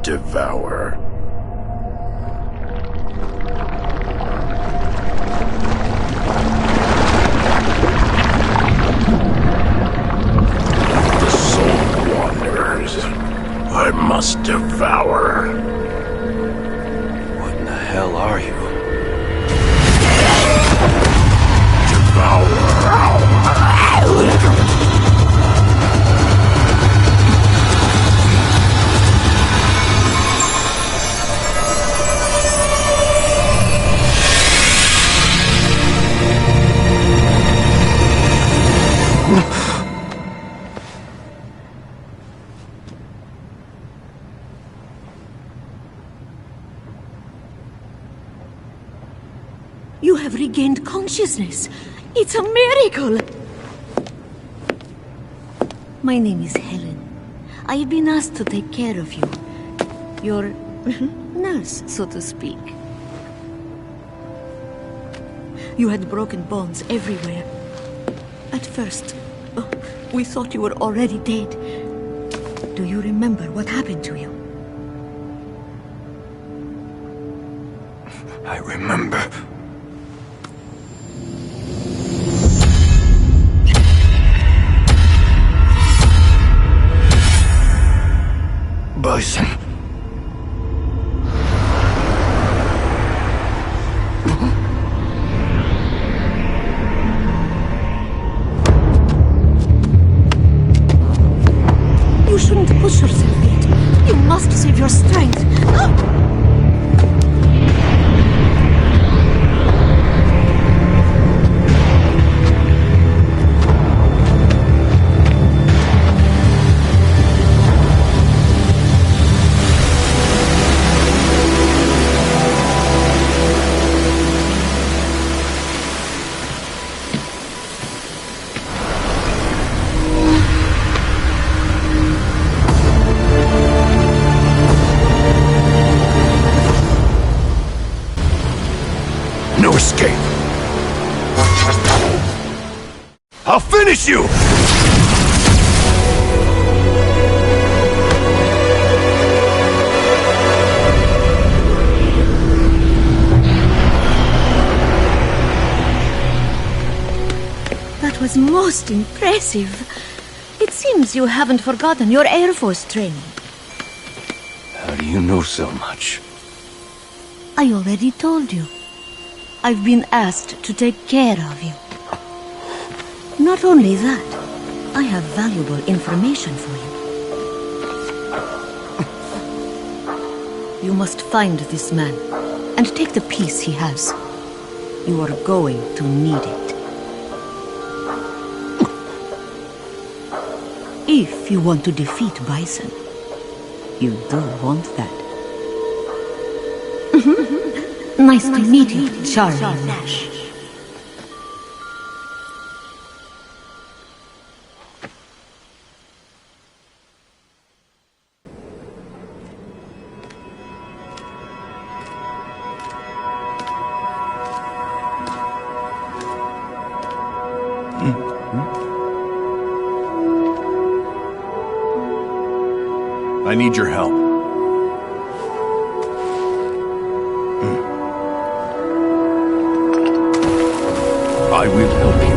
devour. The soul wanders. I must devour. What in the hell are you? Devour. You have regained consciousness. It's a miracle! My name is Helen. I have been asked to take care of you. Your nurse, so to speak. You had broken bones everywhere. At first, we thought you were already dead. Do you remember what happened to you? I remember. Bison. You shouldn't push yourself yet. You must save your strength. No escape. I'll finish you! That was most impressive. It seems you haven't forgotten your Air Force training. How do you know so much? I already told you. I've been asked to take care of you. Not only that, I have valuable information for you. You must find this man, and take the piece he has. You are going to need it. If you want to defeat Bison, you do want that. Nice to meet you, Charlie Nash. I need your help. I will help you.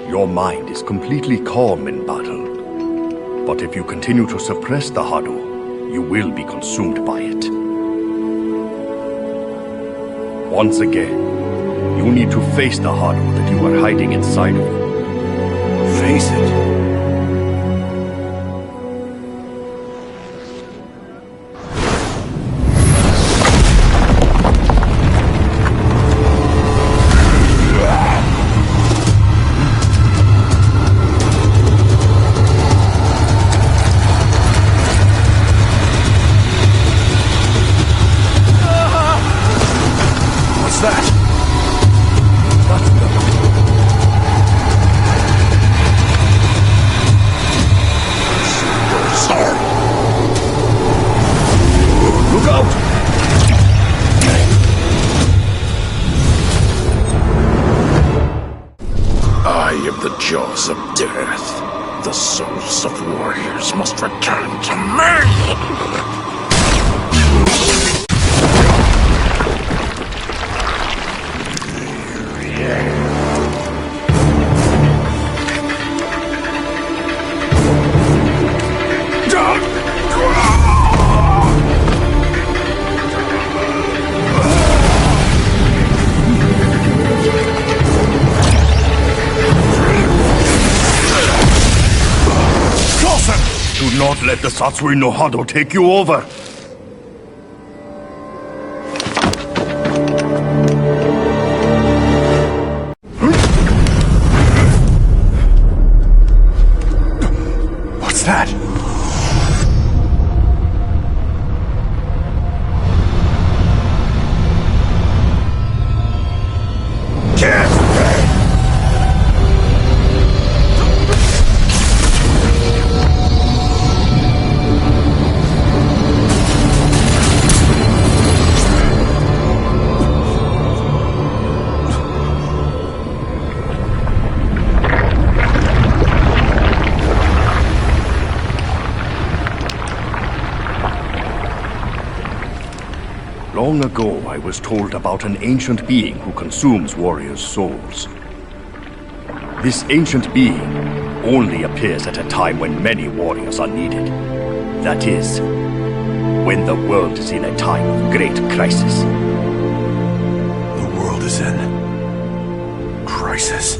Your mind is completely calm in battle. But if you continue to suppress the Hado, you will be consumed by it. Once again, you need to face the Hado that you are hiding inside of you. Face it. jaws of death, the souls of warriors must return to me! Do not let the Satsui no Hado take you over! What's that? Long ago, I was told about an ancient being who consumes warriors' souls. This ancient being only appears at a time when many warriors are needed. That is, when the world is in a time of great crisis. The world is in crisis.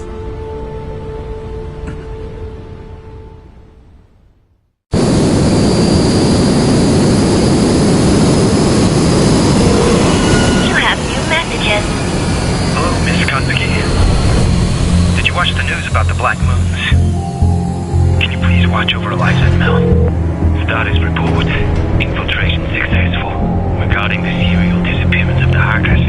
Watch the news about the Black Moons. Can you please watch over Eliza and Mel? Status report. Infiltration successful. Regarding the serial disappearance of the Harkers.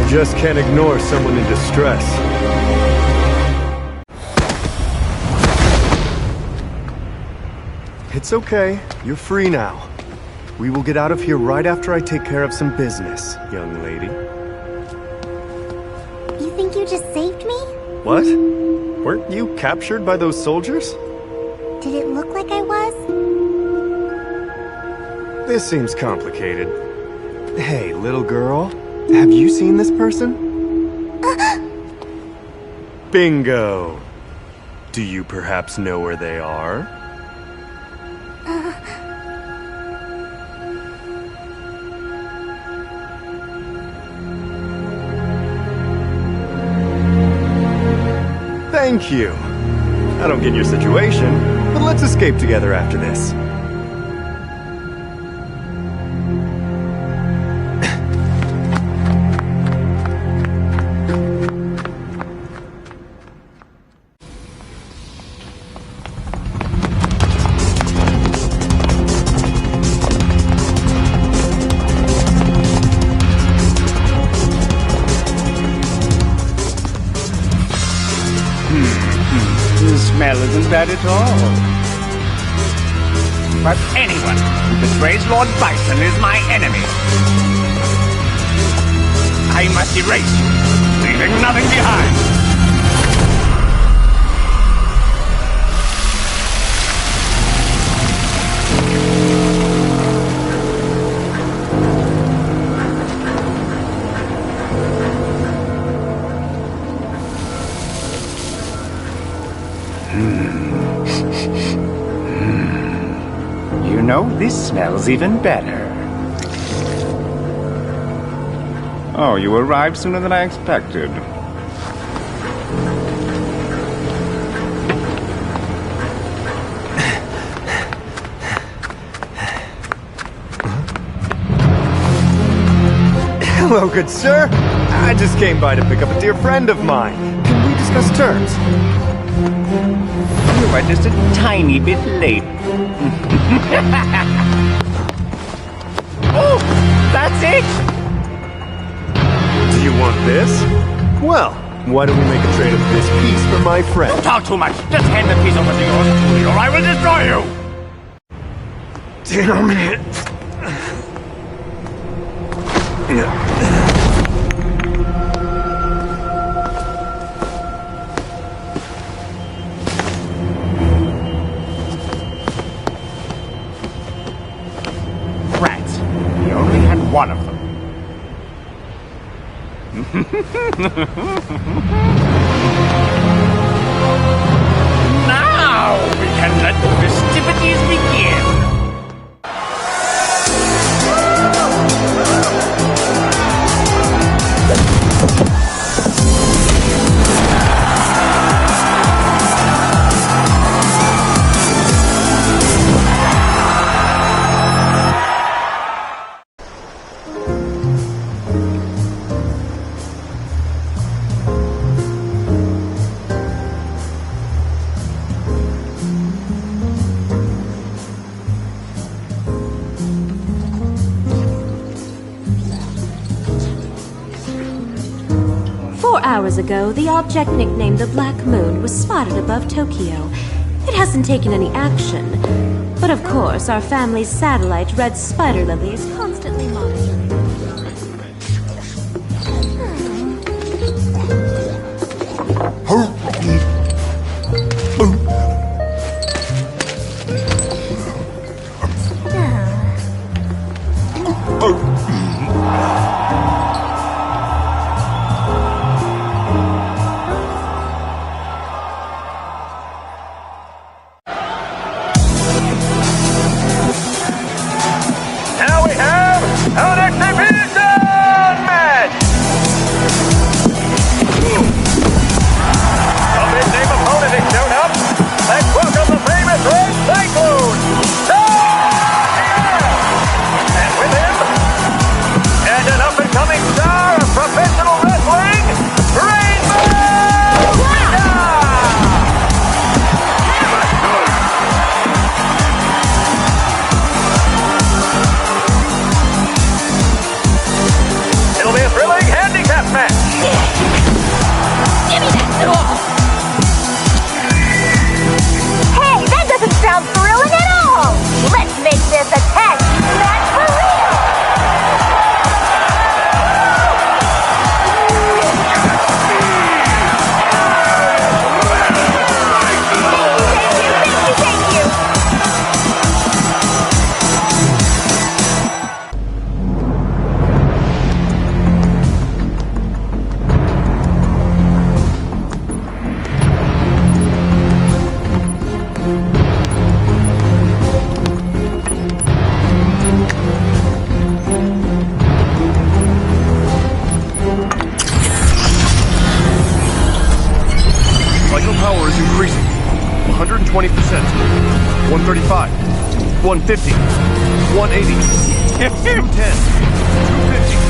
Just can't ignore someone in distress. It's okay. You're free now. We will get out of here right after I take care of some business, young lady. You think you just saved me? What? Weren't you captured by those soldiers? Did it look like I was? This seems complicated. Hey, little girl. Have you seen this person? Bingo! Do you perhaps know where they are? Thank you! I don't get your situation, but let's escape together after this. The smell isn't bad at all. But anyone who betrays Lord Bison is my enemy. I must erase you, leaving nothing behind. You know, this smells even better. Oh, you arrived sooner than I expected. Hello, good sir. I just came by to pick up a dear friend of mine. Can we discuss terms? You are just a tiny bit late. Oh, that's it! Do you want this? Well, why don't we make a trade of this piece for my friend? Talk too much. Just hand the piece over to yours, or I will destroy you! Damn it. Rats. He only had one of them. Now we can let the festivities begin. Hours ago, the object nicknamed the Black Moon was spotted above Tokyo. It hasn't taken any action, but of course, our family's satellite, Red Spider Lily, is constantly monitoring. Power is increasing. 120%. 135. 150. 180. 210. 250.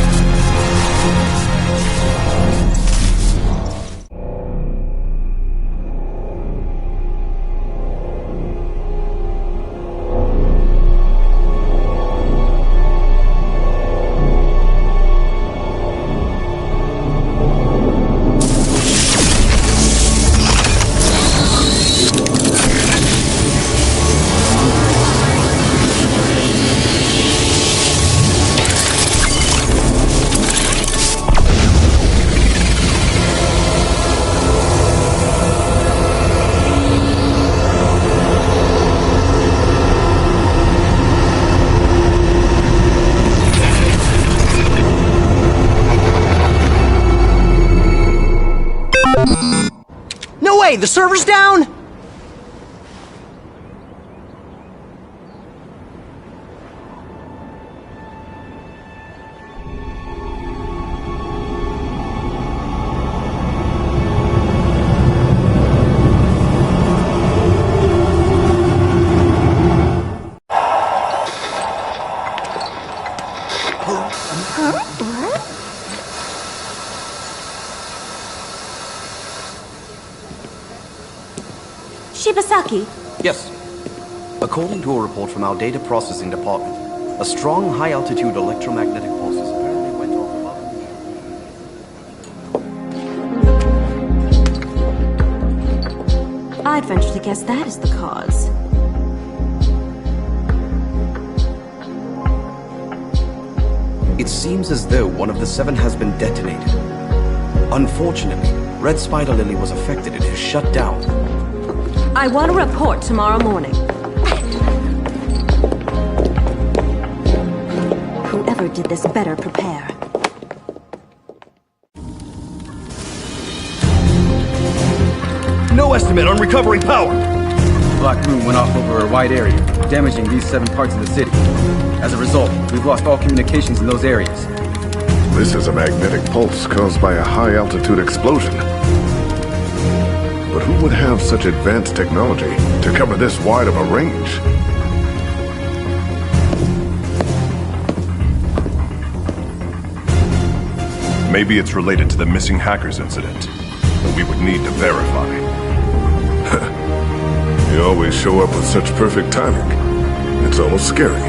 No way! The server's down?! Shibasaki, Yes. According to a report from our data processing department, a strong high-altitude electromagnetic pulses apparently went off above. I'd venture to guess that is the cause. It seems as though one of the 7 has been detonated. Unfortunately, Red Spider Lily was affected and is shut down. I want a report tomorrow morning. Whoever did this better prepare. No estimate on recovery power! Black Moon went off over a wide area, damaging these 7 parts of the city. As a result, we've lost all communications in those areas. This is a magnetic pulse caused by a high-altitude explosion. But who would have such advanced technology to cover this wide of a range? Maybe it's related to the missing hackers incident, but we would need to verify. You always show up with such perfect timing. It's almost scary.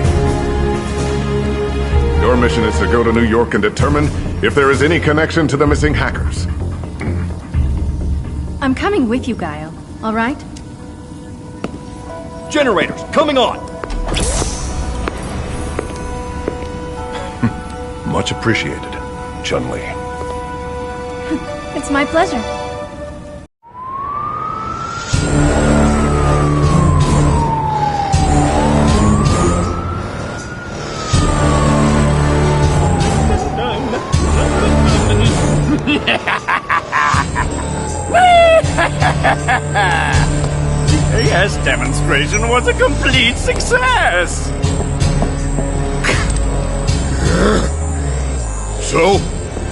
Your mission is to go to New York and determine if there is any connection to the missing hackers. I'm coming with you, Guile. All right? Generators, coming on! Much appreciated, Chun-Li. It's my pleasure. The AS demonstration was a complete success! So,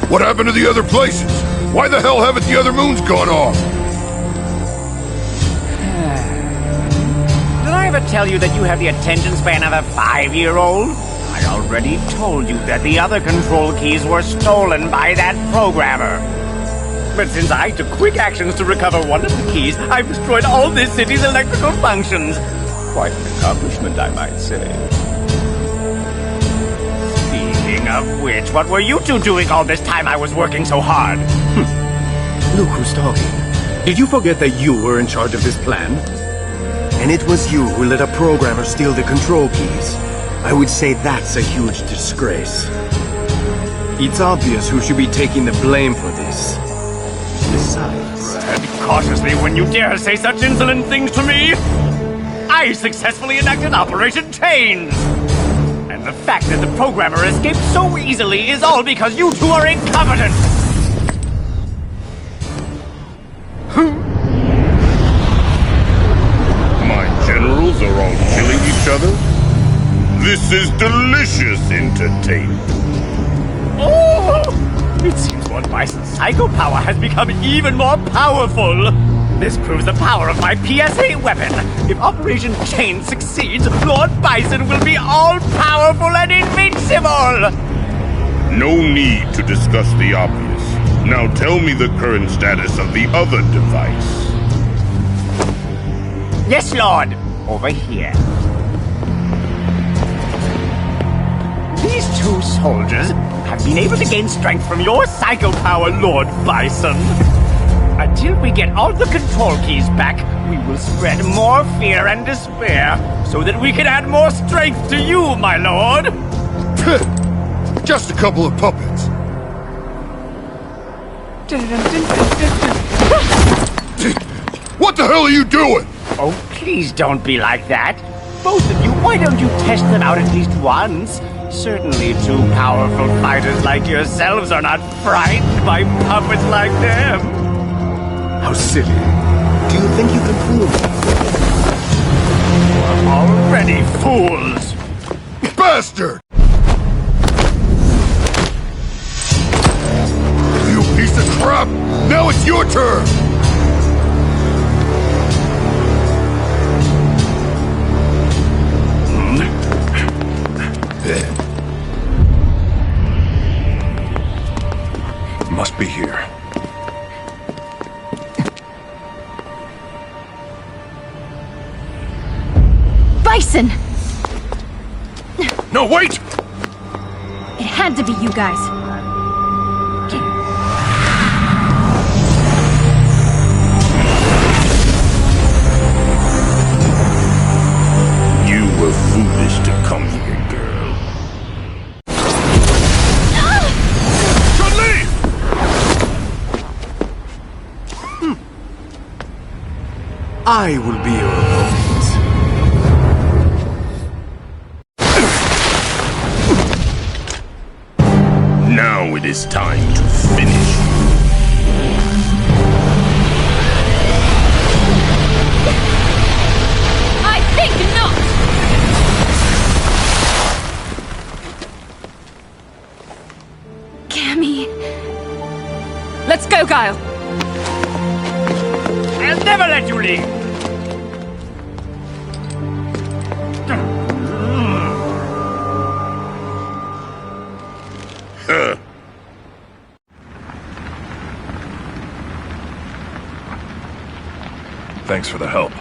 what happened to the other places? Why the hell haven't the other moons gone off? Did I ever tell you that you have the attention span of a 5-year-old? I already told you that the other control keys were stolen by that programmer. But since I took quick actions to recover one of the keys, I've destroyed all this city's electrical functions. Quite an accomplishment, I might say. Speaking of which, what were you two doing all this time I was working so hard? Look who's talking. Did you forget that you were in charge of this plan? And it was you who let a programmer steal the control keys. I would say that's a huge disgrace. It's obvious who should be taking the blame for this. Besides... Tread cautiously when you dare say such insolent things to me! I successfully enacted Operation Chains! And the fact that the programmer escaped so easily is all because you two are incompetent! My generals are all killing each other? This is delicious entertainment. Oh! It seems Lord Bison's psycho power has become even more powerful! This proves the power of my PSA weapon! If Operation Chain succeeds, Lord Bison will be all-powerful and invincible! No need to discuss the obvious. Now tell me the current status of the other device. Yes, Lord! Over here. These 2 soldiers have been able to gain strength from your psycho power, Lord Bison. Until we get all the control keys back, we will spread more fear and despair, so that we can add more strength to you, my lord! Just a couple of puppets. What the hell are you doing? Oh, please don't be like that. Both of you, why don't you test them out at least once? Certainly 2 powerful fighters like yourselves are not frightened by puppets like them. How silly. Do you think you can fool me? You're already fools! Bastard! You piece of crap! Now it's your turn! Must be here. Listen! No, wait! It had to be you guys. You were foolish to come here, girl. Chun-Li! I will be your opponent. Now it is time to finish. I think not! Cammy... Let's go, Guile! I'll never let you leave! Thanks for the help.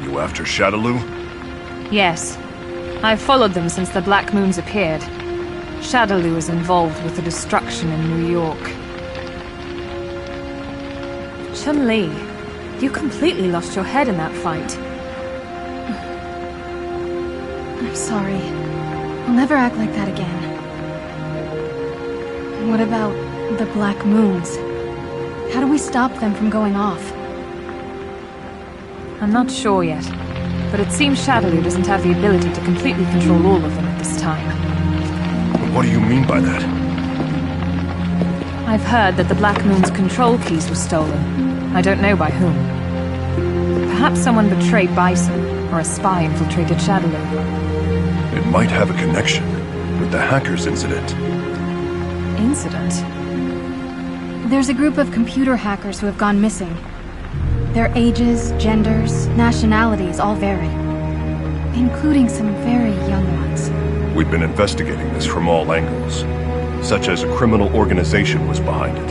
You after Shadaloo? Yes. I've followed them since the Black Moons appeared. Shadaloo is involved with the destruction in New York. Chun-Li, you completely lost your head in that fight. I'm sorry. I'll never act like that again. What about the Black Moons? How do we stop them from going off? I'm not sure yet, but it seems Shadaloo doesn't have the ability to completely control all of them at this time. What do you mean by that? I've heard that the Black Moon's control keys were stolen. I don't know by whom. Perhaps someone betrayed Bison, or a spy infiltrated Shadaloo. It might have a connection with the hackers incident. Incident? There's a group of computer hackers who have gone missing. Their ages, genders, nationalities all vary, including some very young ones. We've been investigating this from all angles, such as a criminal organization was behind it.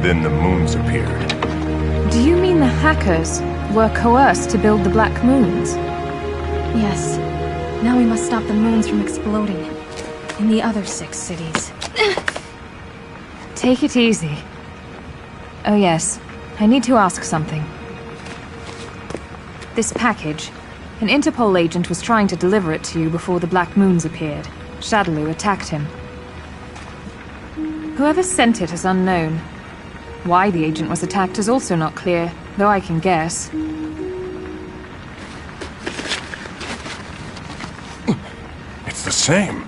Then the moons appeared. Do you mean the hackers were coerced to build the Black Moons? Yes. Now we must stop the moons from exploding in the other 6 cities. Take it easy. Oh yes, I need to ask something. This package. An Interpol agent was trying to deliver it to you before the Black Moons appeared. Shadaloo attacked him. Whoever sent it is unknown. Why the agent was attacked is also not clear, though I can guess. It's the same.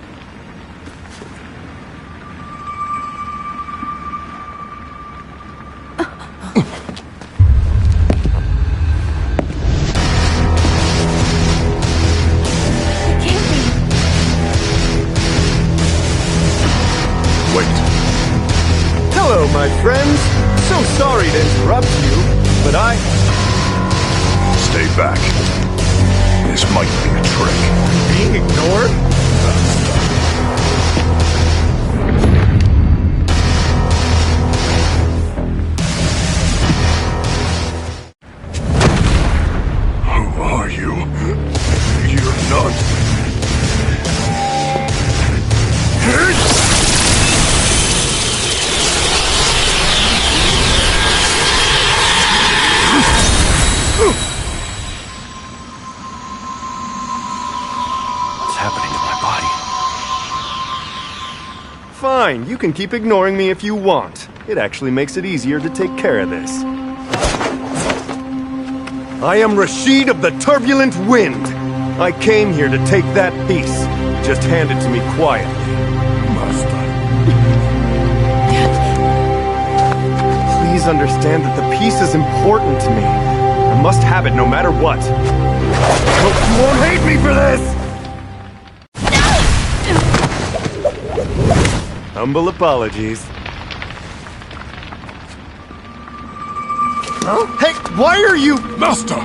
Hello, my friends. So sorry to interrupt you, but Stay back. This might be a trick. being ignored? Who are you? You're not... What's happening to my body? Fine, you can keep ignoring me if you want. It actually makes it easier to take care of this. I am Rashid of the Turbulent Wind. I came here to take that piece. Just hand it to me quietly. Please understand that the piece is important to me. I must have it no matter what. Hope you won't hate me for this! Humble apologies. Huh? Hey, why are you... Master!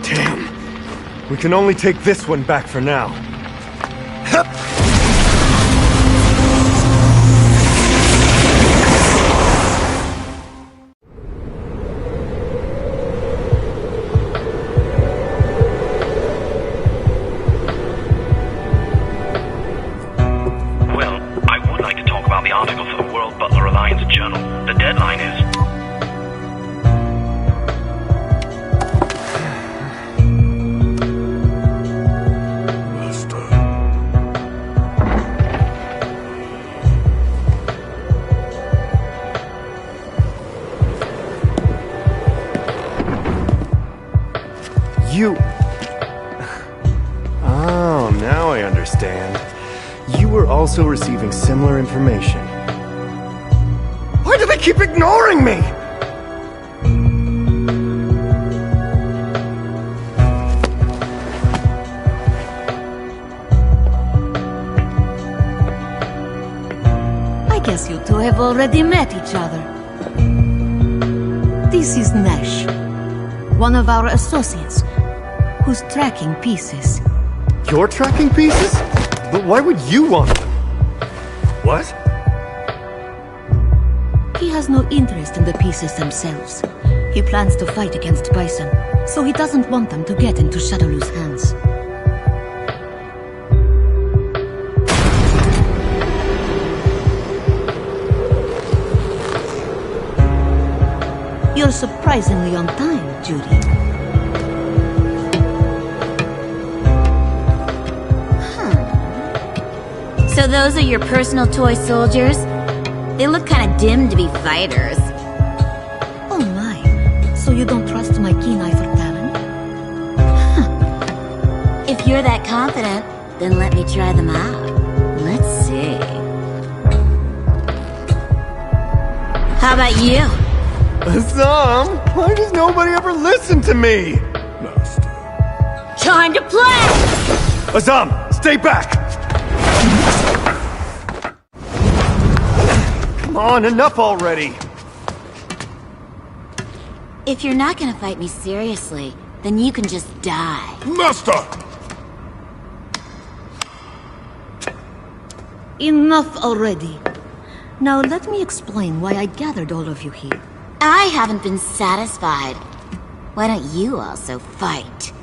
Damn. We can only take this one back for now. Hup. You... Oh, now I understand. You were also receiving similar information. Why do they keep ignoring me? I guess you two have already met each other. This is Nash, one of our associates, who's tracking pieces. You're tracking pieces? But why would you want them? What? He has no interest in the pieces themselves. He plans to fight against Bison, so he doesn't want them to get into Shadowloo's hands. You're surprisingly on time, Judy. So those are your personal toy soldiers? They look kind of dim to be fighters. Oh my, so you don't trust my keen eye for talent? If you're that confident, then let me try them out. Let's see. How about you? Azam, why does nobody ever listen to me? Time to play! Azam, stay back! Come on, enough already! If you're not gonna fight me seriously, then you can just die. Master! Enough already. Now let me explain why I gathered all of you here. I haven't been satisfied. Why don't you also fight?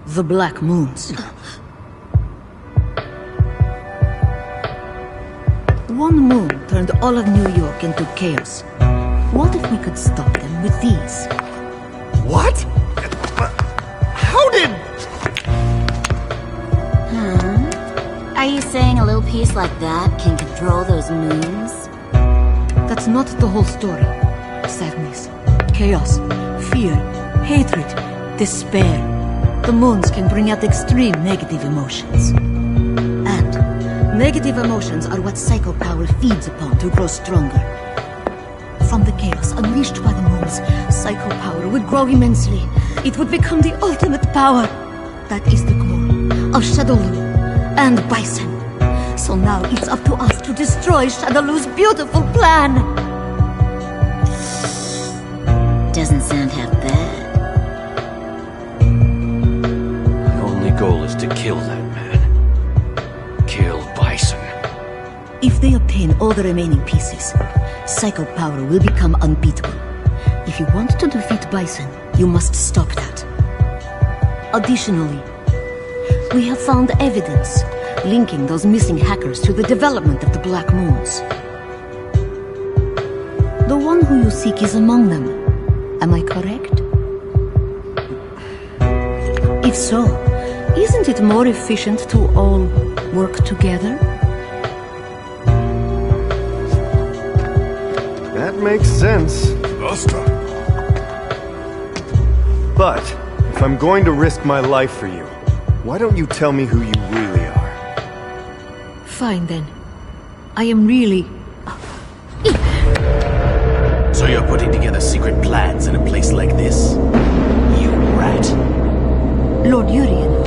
The Black Moons. One moon turned all of New York into chaos. What if we could stop them with these? What? How did... Are you saying a little piece like that can control those moons? That's not the whole story. Sadness, chaos, fear, hatred, despair. The moons can bring out extreme negative emotions. And negative emotions are what psycho power feeds upon to grow stronger. From the chaos unleashed by the moons, psycho power would grow immensely. It would become the ultimate power. That is the goal of Shadowloo and Bison. So now it's up to us to destroy Shadowloo's beautiful plan. Doesn't sound half bad. My only goal is to kill that man. Kill Bison. If they obtain all the remaining pieces, psycho power will become unbeatable. If you want to defeat Bison, you must stop that. Additionally, we have found evidence linking those missing hackers to the development of the Black Moons. The one who you seek is among them. Am I correct? If so, isn't it more efficient to all work together? That makes sense. Master. But, if I'm going to risk my life for you, why don't you tell me who you really are? Fine then. I am really... So you're putting together secret plans in a place like this? You rat. Lord Urien.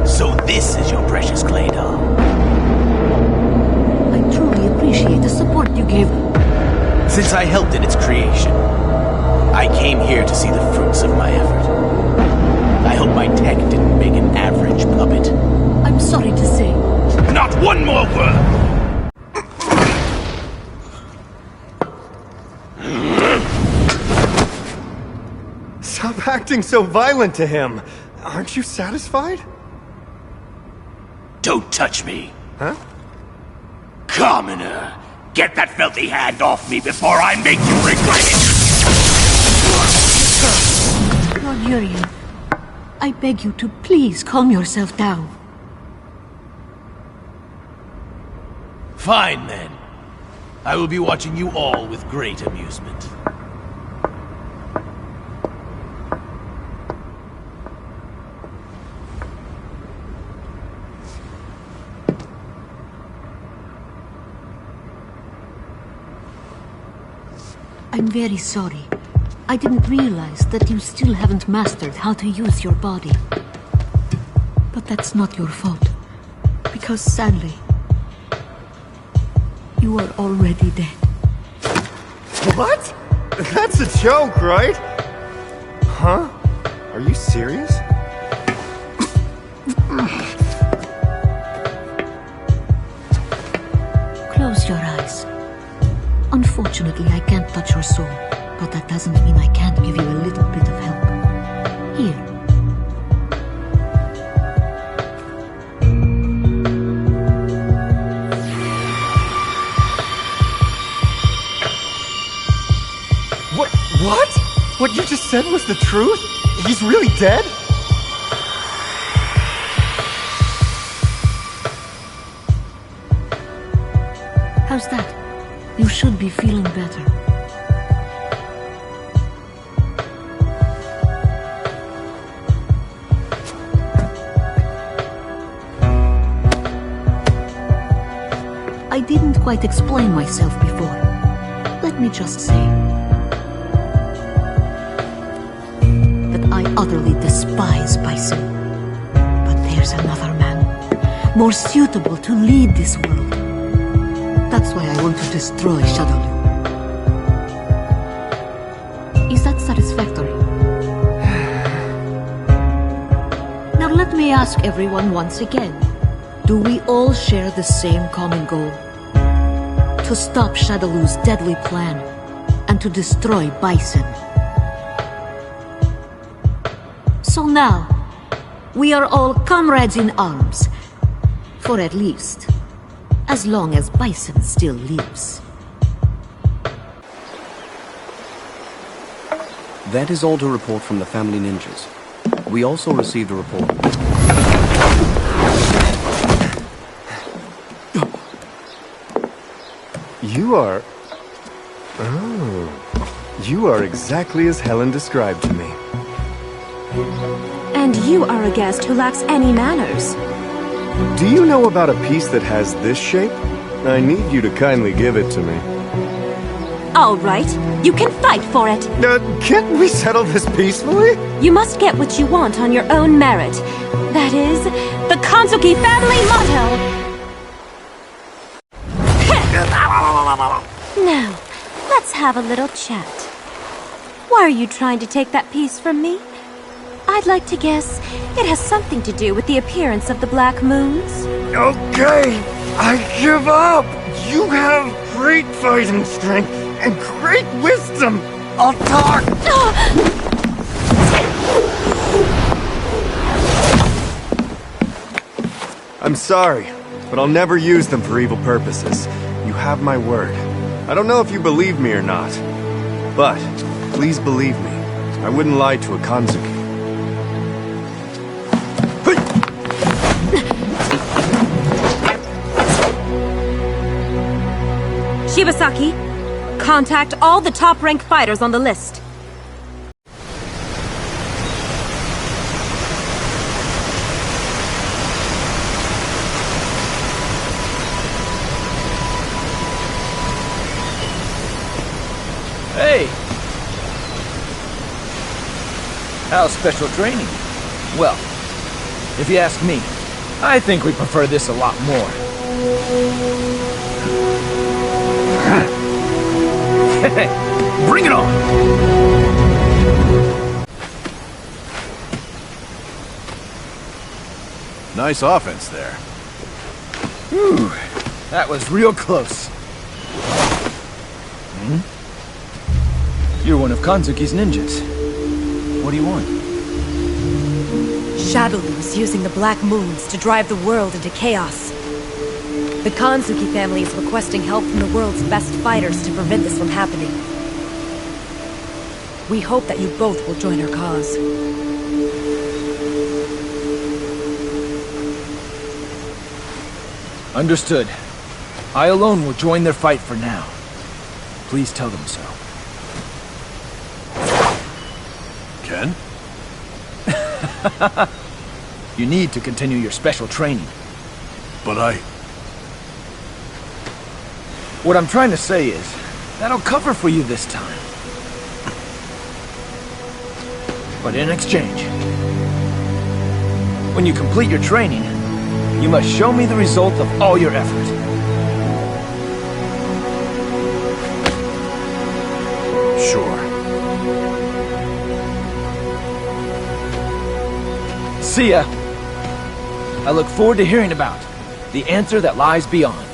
So this is your precious clay doll? I truly appreciate the support you gave. Since I helped in its creation, I came here to see the fruits of my effort. I hope my tech didn't make an average puppet. I'm sorry to say. Not one more word! Stop acting so violent to him. Aren't you satisfied? Don't touch me. Huh? Commoner! Get that filthy hand off me before I make you regret it! Lord Urien, I beg you to please calm yourself down. Fine then. I will be watching you all with great amusement. I'm very sorry. I didn't realize that you still haven't mastered how to use your body. But that's not your fault. Because sadly, you are already dead. What? That's a joke, right? Huh? Are you serious? Close your eyes. Unfortunately, I can't touch your soul, but that doesn't mean I can't give you a little bit of help. Here. What? What you just said was the truth? He's really dead? How's that? You should be feeling better. I didn't quite explain myself before. Let me just say that I utterly despise Bison. But there's another man, more suitable to lead this world. That's why I want to destroy Shadowloo. Is that satisfactory? Now let me ask everyone once again. Do we all share the same common goal? To stop Shadowloo's deadly plan and to destroy Bison. So now, we are all comrades in arms. For at least as long as Bison still lives. That is all to report from the family ninjas. We also received a report. You are... Oh. You are exactly as Helen described to me. And you are a guest who lacks any manners. Do you know about a piece that has this shape? I need you to kindly give it to me. All right, you can fight for it. Can't we settle this peacefully? You must get what you want on your own merit. That is, the Kanzuki family motto. Now, let's have a little chat. Why are you trying to take that piece from me? I'd like to guess it has something to do with the appearance of the Black Moons. Okay, I give up! You have great fighting strength and great wisdom! I'll talk! I'm sorry, but I'll never use them for evil purposes. You have my word. I don't know if you believe me or not, but please believe me. I wouldn't lie to a Kanzuki. Shibasaki, contact all the top-rank fighters on the list. Hey! How's special training? Well, if you ask me, I think we prefer this a lot more. Bring it on! Nice offense there. Whew, that was real close. You're one of Kanzuki's ninjas. What do you want? Shadowloo's using the Black Moons to drive the world into chaos. The Kanzuki family is requesting help from the world's best fighters to prevent this from happening. We hope that you both will join our cause. Understood. I alone will join their fight for now. Please tell them so. Ken? You need to continue your special training. But I... What I'm trying to say is, That'll cover for you this time. But in exchange, when you complete your training, you must show me the result of all your effort. Sure. See ya. I look forward to hearing about the answer that lies beyond.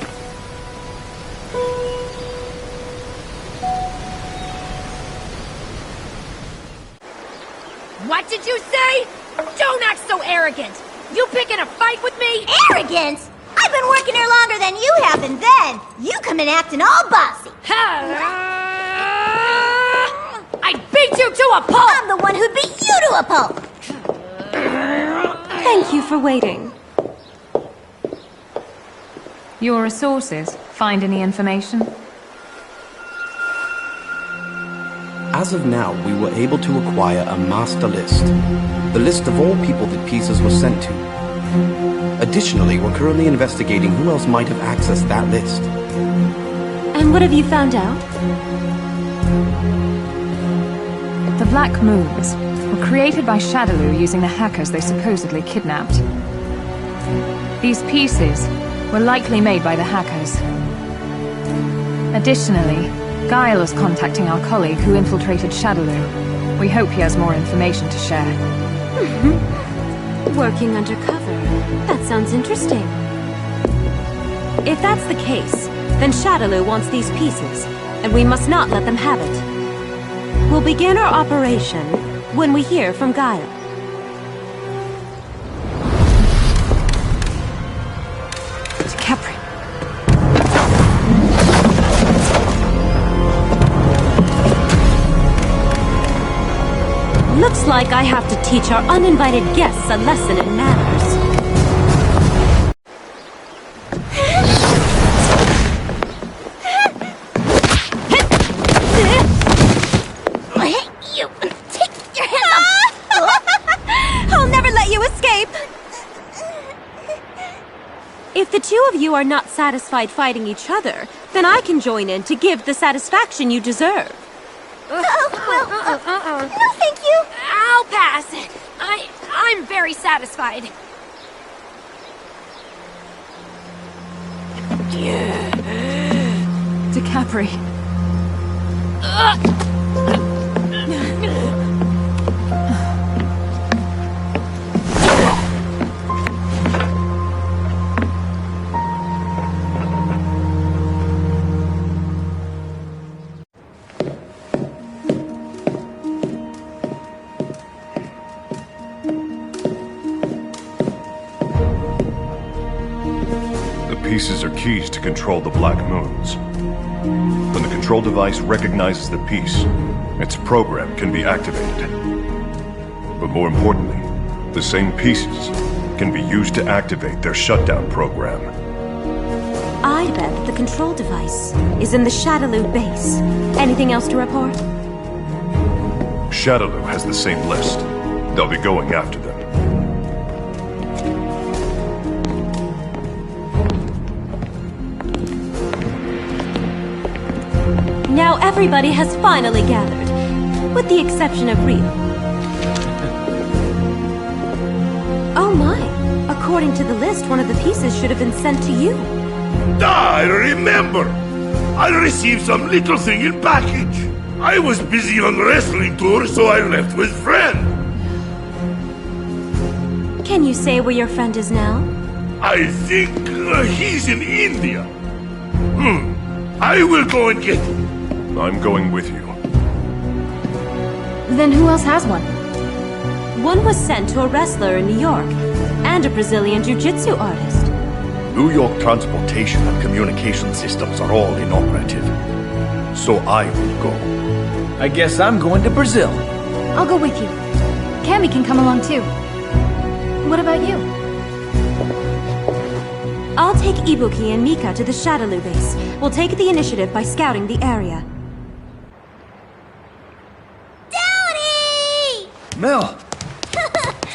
What did you say? Don't act so arrogant! You picking a fight with me? Arrogance? I've been working here longer than you have, and then you come in acting all bossy. I beat you to a pulp! I'm the one who'd beat you to a pulp! Thank you for waiting. Your resources, find any information? As of now, we were able to acquire a master list. The list of all people that pieces were sent to. Additionally, we're currently investigating who else might have accessed that list. And what have you found out? The Black Moons were created by Shadaloo using the hackers they supposedly kidnapped. These pieces were likely made by the hackers. Additionally, Guile is contacting our colleague who infiltrated Shadaloo. We hope he has more information to share. Working undercover. That sounds interesting. If that's the case, then Shadaloo wants these pieces, and we must not let them have it. We'll begin our operation when we hear from Guile. Capri. Looks like I have to teach our uninvited guests a lesson in manners. I hate you! Take your hands off! I'll never let you escape! If the two of you are not satisfied fighting each other, then I can join in to give the satisfaction you deserve. No, thank you. I'll pass. I'm very satisfied. DeCapri. Pieces are keys to control the Black Moons. When the control device recognizes the piece, its program can be activated. But more importantly, the same pieces can be used to activate their shutdown program. I bet that the control device is in the Shadaloo base. Anything else to report? Shadaloo has the same list. They'll be going after them. Now everybody has finally gathered, with the exception of Rio. Oh my! According to the list, one of the pieces should have been sent to you. I remember! I received some little thing in package. I was busy on wrestling tour, so I left with friend. Can you say where your friend is now? I think he's in India. I will go and get him. I'm going with you. Then who else has one? One was sent to a wrestler in New York, and a Brazilian jiu-jitsu artist. New York transportation and communication systems are all inoperative. So I will go. I guess I'm going to Brazil. I'll go with you. Cammy can come along too. What about you? I'll take Ibuki and Mika to the Shadaloo base. We'll take the initiative by scouting the area. Dowdy! Mel!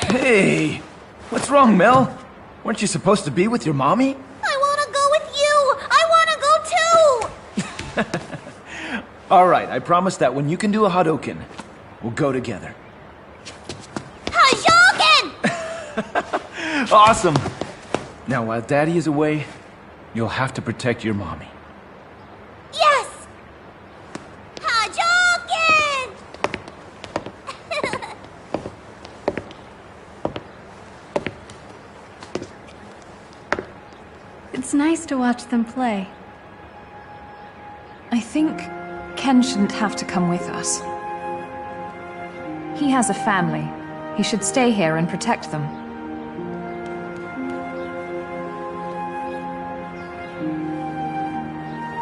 Hey! What's wrong, Mel? Weren't you supposed to be with your mommy? I want to go with you! I want to go too! Alright, I promise that when you can do a Hadouken, we'll go together. Hadouken! Awesome! Now, while Daddy is away, you'll have to protect your mommy. Yes! Hadouken! It's nice to watch them play. I think Ken shouldn't have to come with us. He has a family. He should stay here and protect them.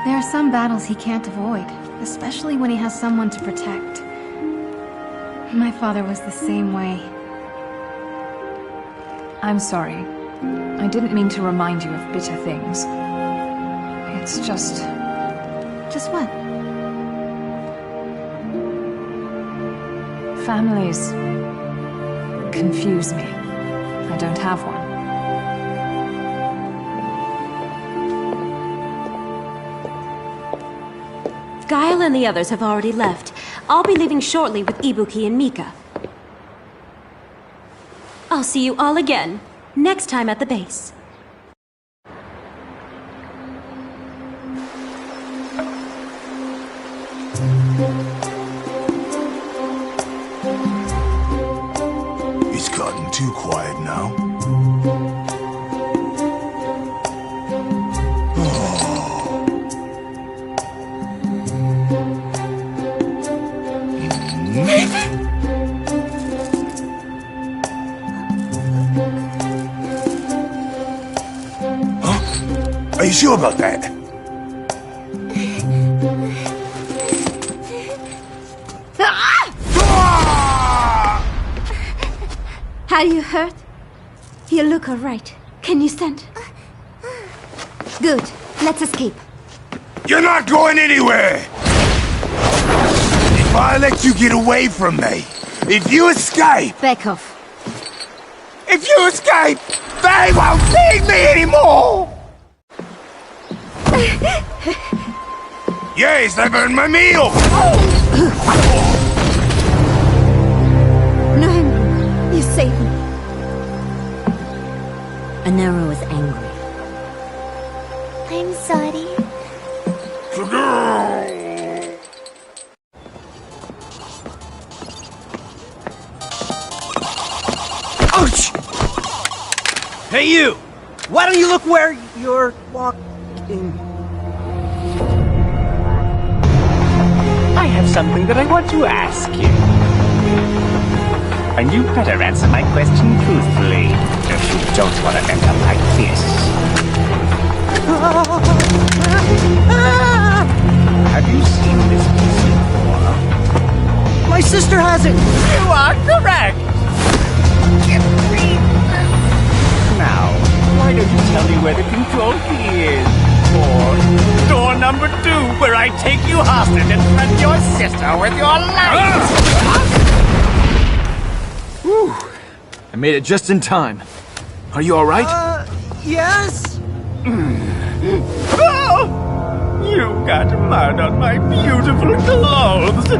There are some battles he can't avoid, especially when he has someone to protect. My father was the same way. I'm sorry. I didn't mean to remind you of bitter things. It's just... Just what? Families confuse me. I don't have one. Guile and the others have already left. I'll be leaving shortly with Ibuki and Mika. I'll see you all again, next time at the base. It's gotten too quiet now. Huh? Are you sure about that? Are you hurt? You look alright. Can you stand? Good. Let's escape. You're not going anywhere! If I let you get away from me, if you escape... Back off. If you escape, they won't need me anymore! Yes, they've earned my meal! No, you saved me. Anero is angry. I'm sorry. Ouch! Hey you! Why don't you look where you're walking? I have something that I want to ask you. And you better answer my question truthfully, if you don't want to end up like this. Have you seen this piece before? My sister has it! You are correct! Now, why don't you tell me where the control key is? Or door number 2, where I take you hostage and threaten your sister with your life! Whew. I made it just in time. Are you alright? Yes? Oh! You got mud on my beautiful clothes!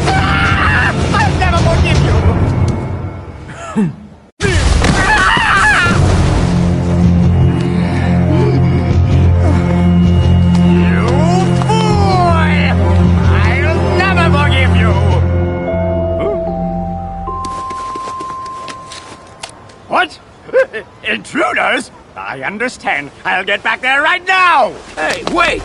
I'll never forgive you! You boy! I'll never forgive you! What? Intruders? I understand. I'll get back there right now! Hey, wait!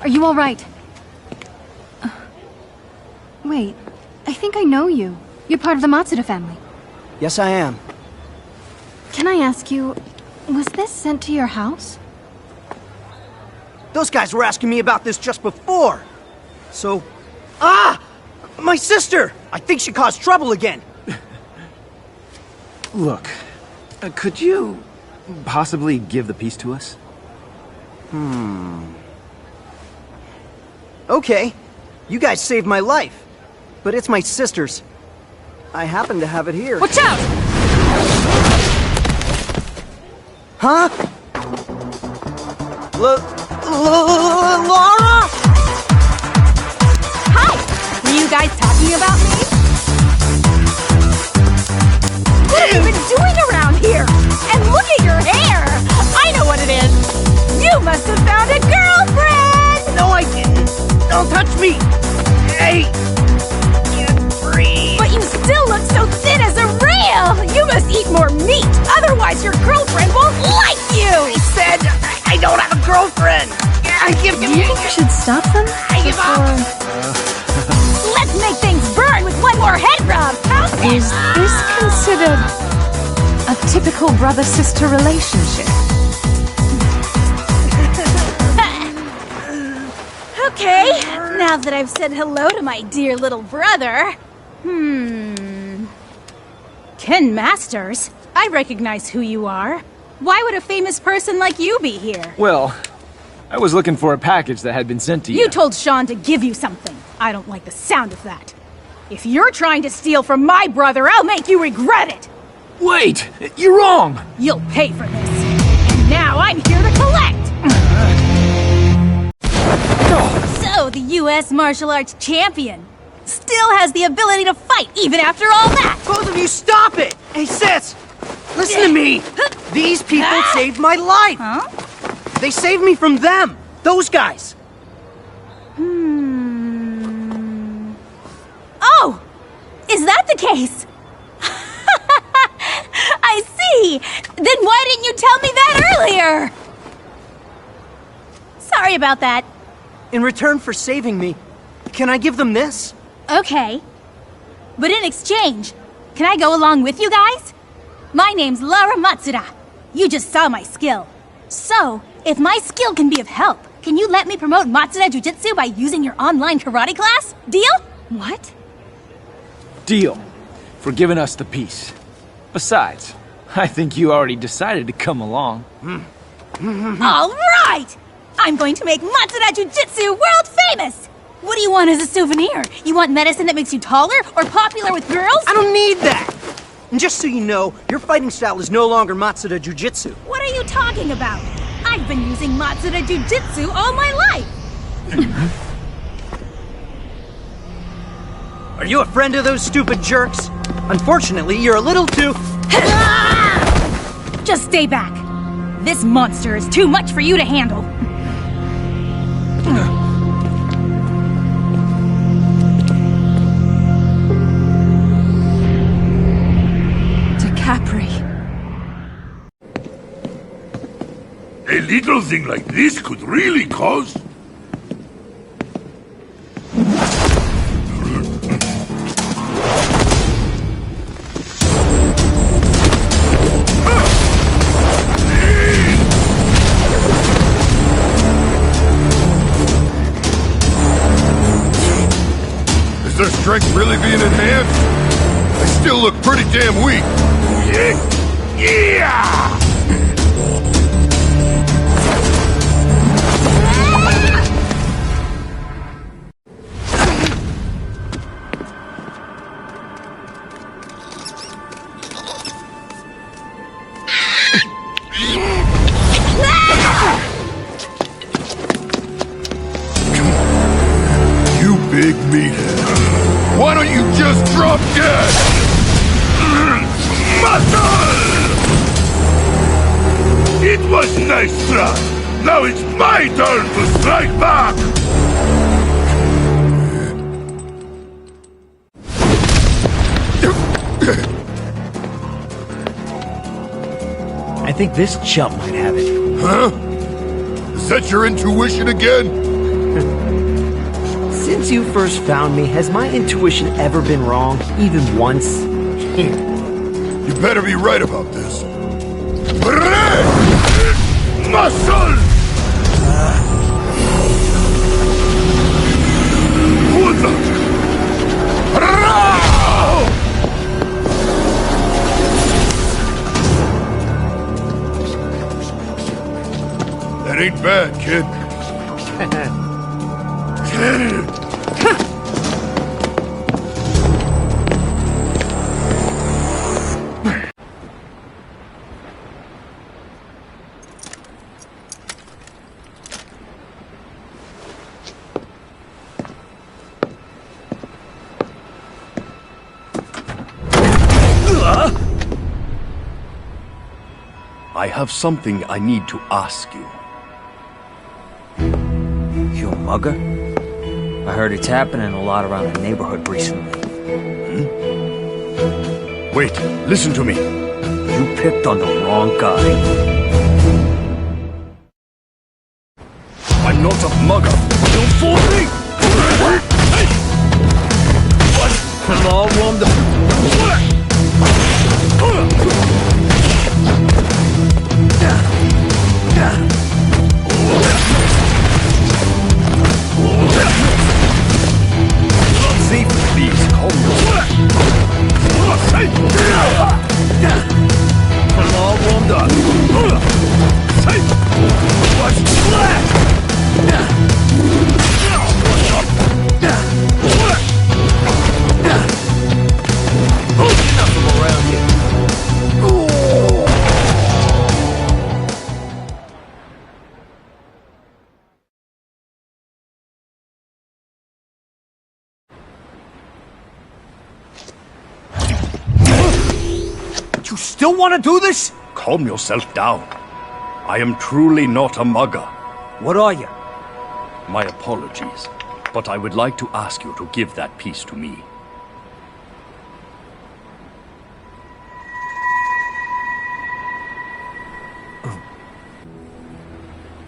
Are you all right? Wait, I think I know you. You're part of the Matsuda family. Yes, I am. Can I ask you, was this sent to your house? Those guys were asking me about this just before. So... Ah! My sister! I think she caused trouble again. Look, could you possibly give the piece to us? Okay, you guys saved my life, but it's my sister's. I happen to have it here. Watch out! Huh? Laura? Hi! Were you guys talking about me? What have you been doing around here? And look at your hair! I know what it is! You must have found a girlfriend! No, I didn't. Don't touch me! Hey! Can't breathe. But you still look so thin as a rail! You must eat more meat, otherwise your girlfriend won't like you! I said I don't have a girlfriend! I give Do you think you should stop them? I give up! Let's make things burn with one more head rub! How's Is this considered a typical brother-sister relationship? Okay, now that I've said hello to my dear little brother... Ken Masters? I recognize who you are. Why would a famous person like you be here? Well, I was looking for a package that had been sent to you. You told Sean to give you something. I don't like the sound of that. If you're trying to steal from my brother, I'll make you regret it! Wait! You're wrong! You'll pay for this. And now I'm here to collect! So, the U.S. martial arts champion still has the ability to fight even after all that! Both of you stop it! Hey, sis! Listen to me! These people saved my life! Huh? They saved me from them! Those guys! Oh! Is that the case? I see! Then why didn't you tell me that earlier? Sorry about that. In return for saving me, can I give them this? Okay. But in exchange, can I go along with you guys? My name's Laura Matsuda. You just saw my skill. So, if my skill can be of help, can you let me promote Matsuda Jiu-Jitsu by using your online karate class? Deal? What? Deal. For giving us the piece. Besides, I think you already decided to come along. All right! I'm going to make Matsuda Jiu-Jitsu world famous! What do you want as a souvenir? You want medicine that makes you taller or popular with girls? I don't need that! And just so you know, your fighting style is no longer Matsuda Jiu-Jitsu. What are you talking about? I've been using Matsuda Jiu-Jitsu all my life! Are you a friend of those stupid jerks? Unfortunately, you're a little too... Just stay back. This monster is too much for you to handle. Capri. A little thing like this could really cause... Is their strength really being enhanced? They still look pretty damn weak. Yeah! You big meathead. Why don't you just drop dead? Muscle! It was nice try. Now it's my turn to strike back! I think this chump might have it. Huh? Is that your intuition again? Since you first found me, has my intuition ever been wrong? Even once? You better be right about this. Muscle! What the? That ain't bad, kid. I have something I need to ask you. You a mugger? I heard it's happening a lot around the neighborhood recently. Wait, listen to me. You picked on the wrong guy. I'm not a mugger. Don't fool me! I'm all warmed up. See, please, calm I'm all warmed up. Nothing around here. You still want to do this? Calm yourself down. I am truly not a mugger. What are you? My apologies, but I would like to ask you to give that piece to me.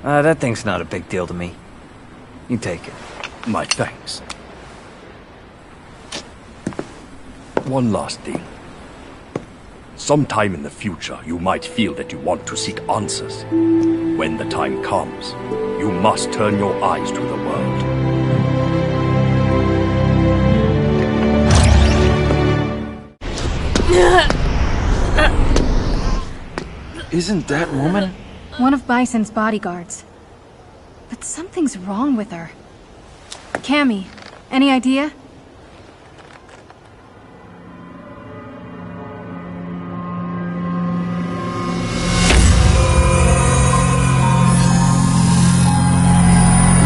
That thing's not a big deal to me. You take it. My thanks. One last thing. Sometime in the future, you might feel that you want to seek answers. When the time comes, you must turn your eyes to the world. Isn't that woman? One of Bison's bodyguards. But something's wrong with her. Cammy, any idea?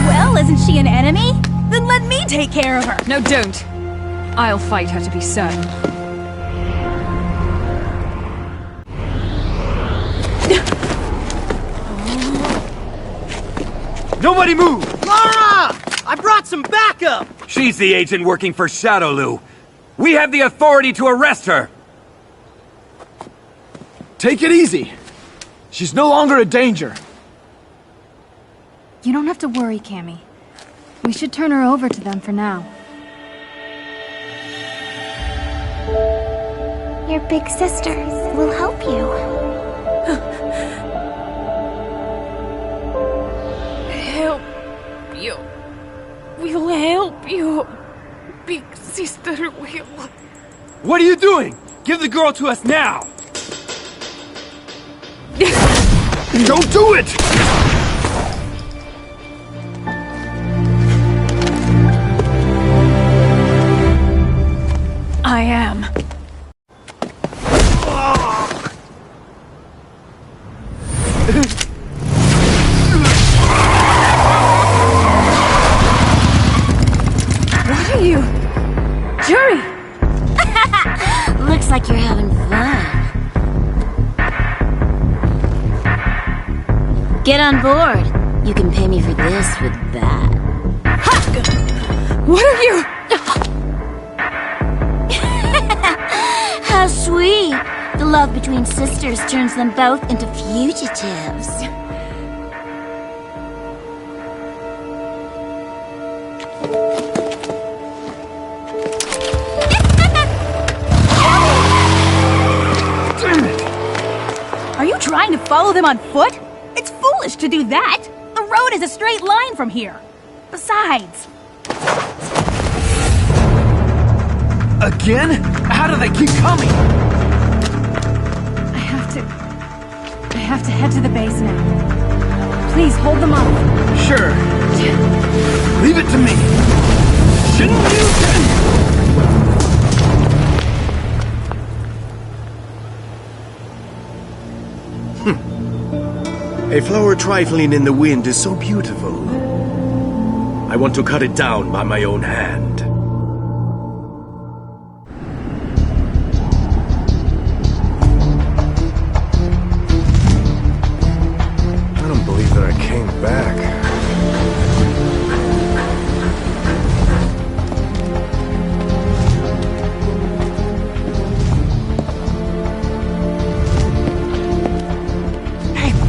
Well, isn't she an enemy? Then let me take care of her. No, don't. I'll fight her to be certain. Nobody move! Lara! I brought some backup! She's the agent working for Shadowloo. We have the authority to arrest her. Take it easy. She's no longer a danger. You don't have to worry, Cammy. We should turn her over to them for now. Your big sister will help you. Help you. We'll help you. Big sister will. What are you doing? Give the girl to us now! Don't do it! I am. What are you? Jerry! Looks like you're having fun. Get on board. You can pay me for this with that. What are you? How sweet. The love between sisters turns them both into fugitives. Are you trying to follow them on foot? It's foolish to do that. The road is a straight line from here. Besides... Again? How do they keep coming? I have to head to the base now. Please, hold them up. Sure. Leave it to me. A flower trifling in the wind is so beautiful. I want to cut it down by my own hand.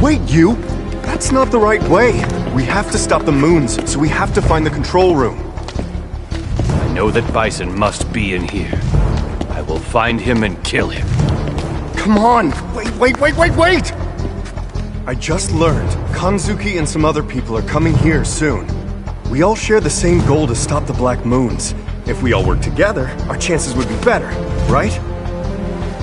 Wait, you! That's not the right way. We have to stop the moons, so we have to find the control room. I know that Bison must be in here. I will find him and kill him. Come on! Wait! I just learned Kanzuki and some other people are coming here soon. We all share the same goal to stop the Black Moons. If we all work together, our chances would be better, right?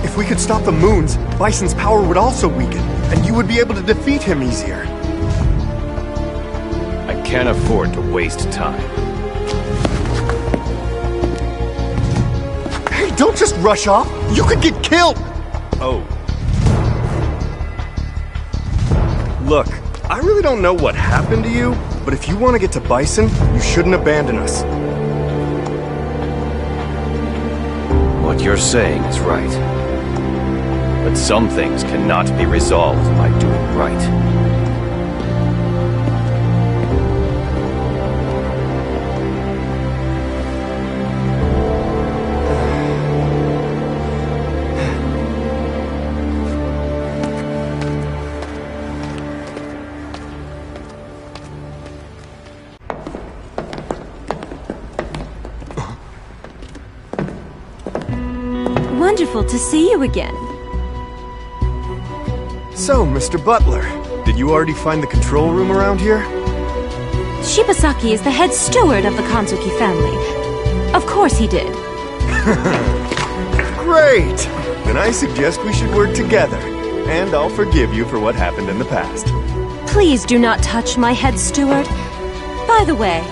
If we could stop the moons, Bison's power would also weaken, and you would be able to defeat him easier. I can't afford to waste time. Hey, don't just rush off! You could get killed! Oh. Look, I really don't know what happened to you, but if you want to get to Bison, you shouldn't abandon us. What you're saying is right. But some things cannot be resolved by doing right. Wonderful to see you again. So, Mr. Butler, did you already find the control room around here? Shibasaki is the head steward of the Kanzuki family. Of course he did. Great! Then I suggest we should work together. And I'll forgive you for what happened in the past. Please do not touch my head steward. By the way,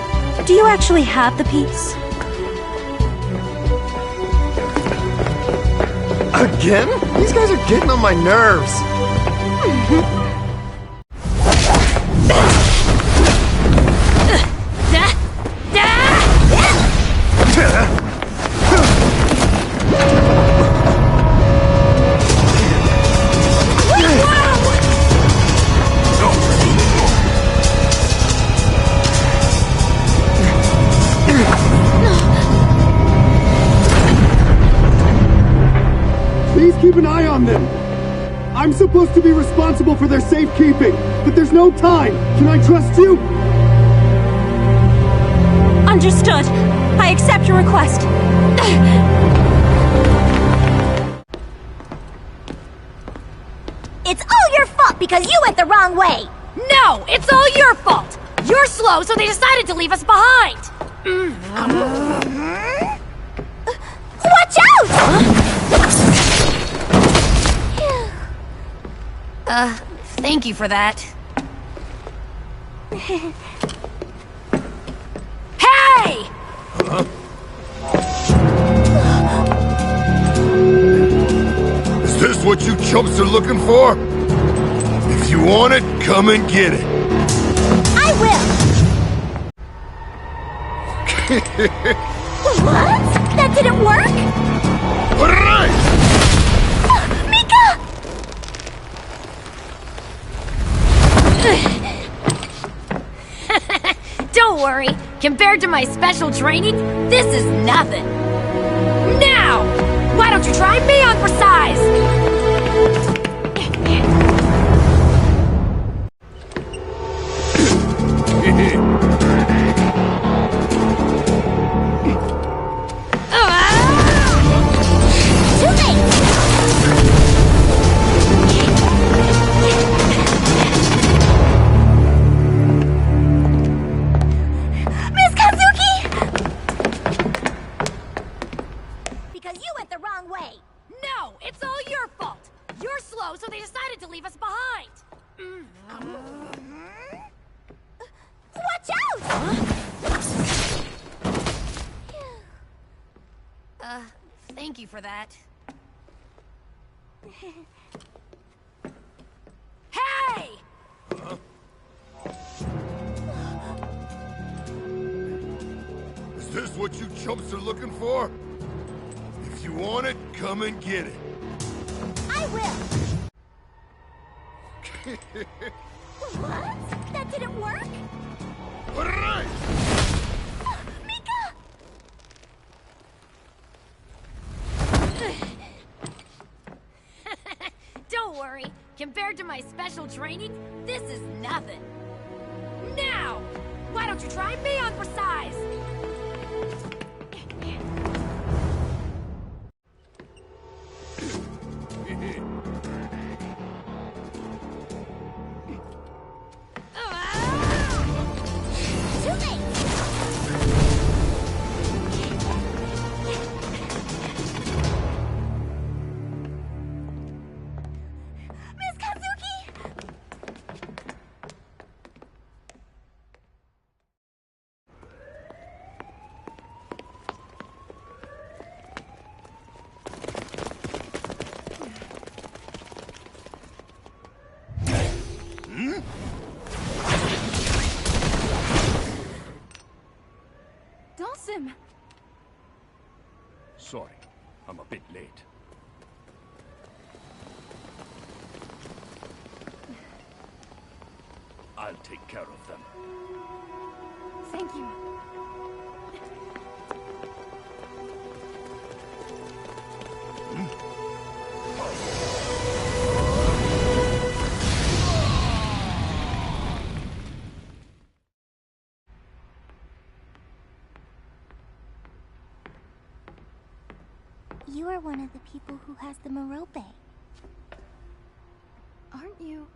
do you actually have the piece? Again? These guys are getting on my nerves. Please keep an eye on them. I'm supposed to be responsible for their safekeeping, but there's no time. Can I trust you? Understood. I accept your request. It's all your fault because you went the wrong way! No! It's all your fault! You're slow, so they decided to leave us behind! Watch out! Thank you for that. Hey! Is this what you chumps are looking for? If you want it, come and get it. I will! What? That didn't work? Alright! Mika! Don't worry. Compared to my special training, this is nothing. Now! Why don't you try me on for size? Too late! Miss Kazuki! Because you went the wrong way. No! It's all your fault! You're slow, so they decided to leave us behind! Watch out! Thank you for that. Hey! Is this what you chumps are looking for? If you want it, come and get it. I will! What? That didn't work? Alright! Mika! Don't worry. Compared to my special training, this is nothing. Now! Why don't you try me on for size? Dawson! Sorry, I'm a bit late. I'll take care of them. Thank you. You are one of the people who has the Merope. Aren't you?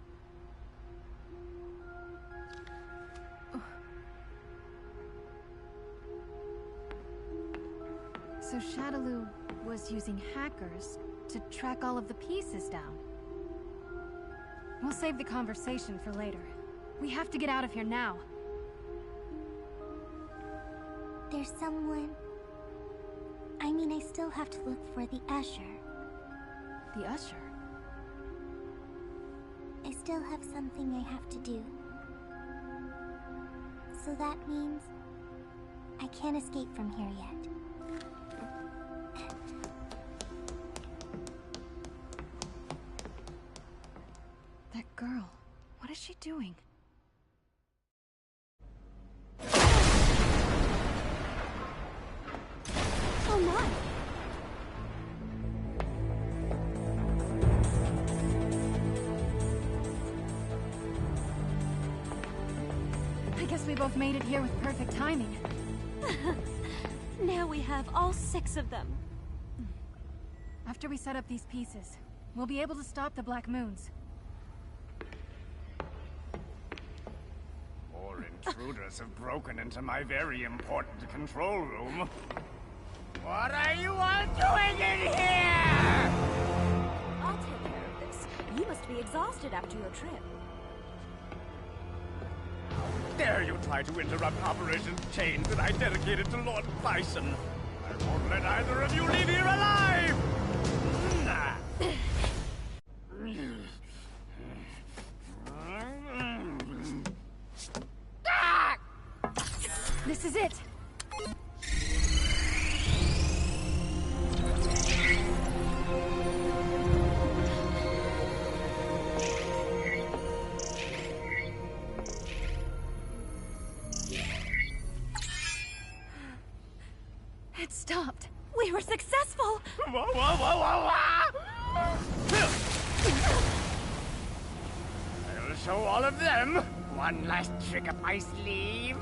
So Shadaloo was using hackers to track all of the pieces down. We'll save the conversation for later. We have to get out of here now. There's someone... I mean, I still have to look for the Usher. The Usher? I still have something I have to do. So that means... I can't escape from here yet. That girl, what is she doing? Oh my! I guess we both made it here with perfect timing. Now we have all 6 of them. After we set up these pieces, we'll be able to stop the Black Moons. More intruders have broken into my very important control room. What are you all doing in here? I'll take care of this. You must be exhausted after your trip. Dare you try to interrupt Operation Chains that I dedicated to Lord Bison? I won't let either of you leave here alive! This is it! It stopped. We were successful! Whoa, whoa, whoa, whoa, whoa! I'll show all of them one last trick up my sleeve.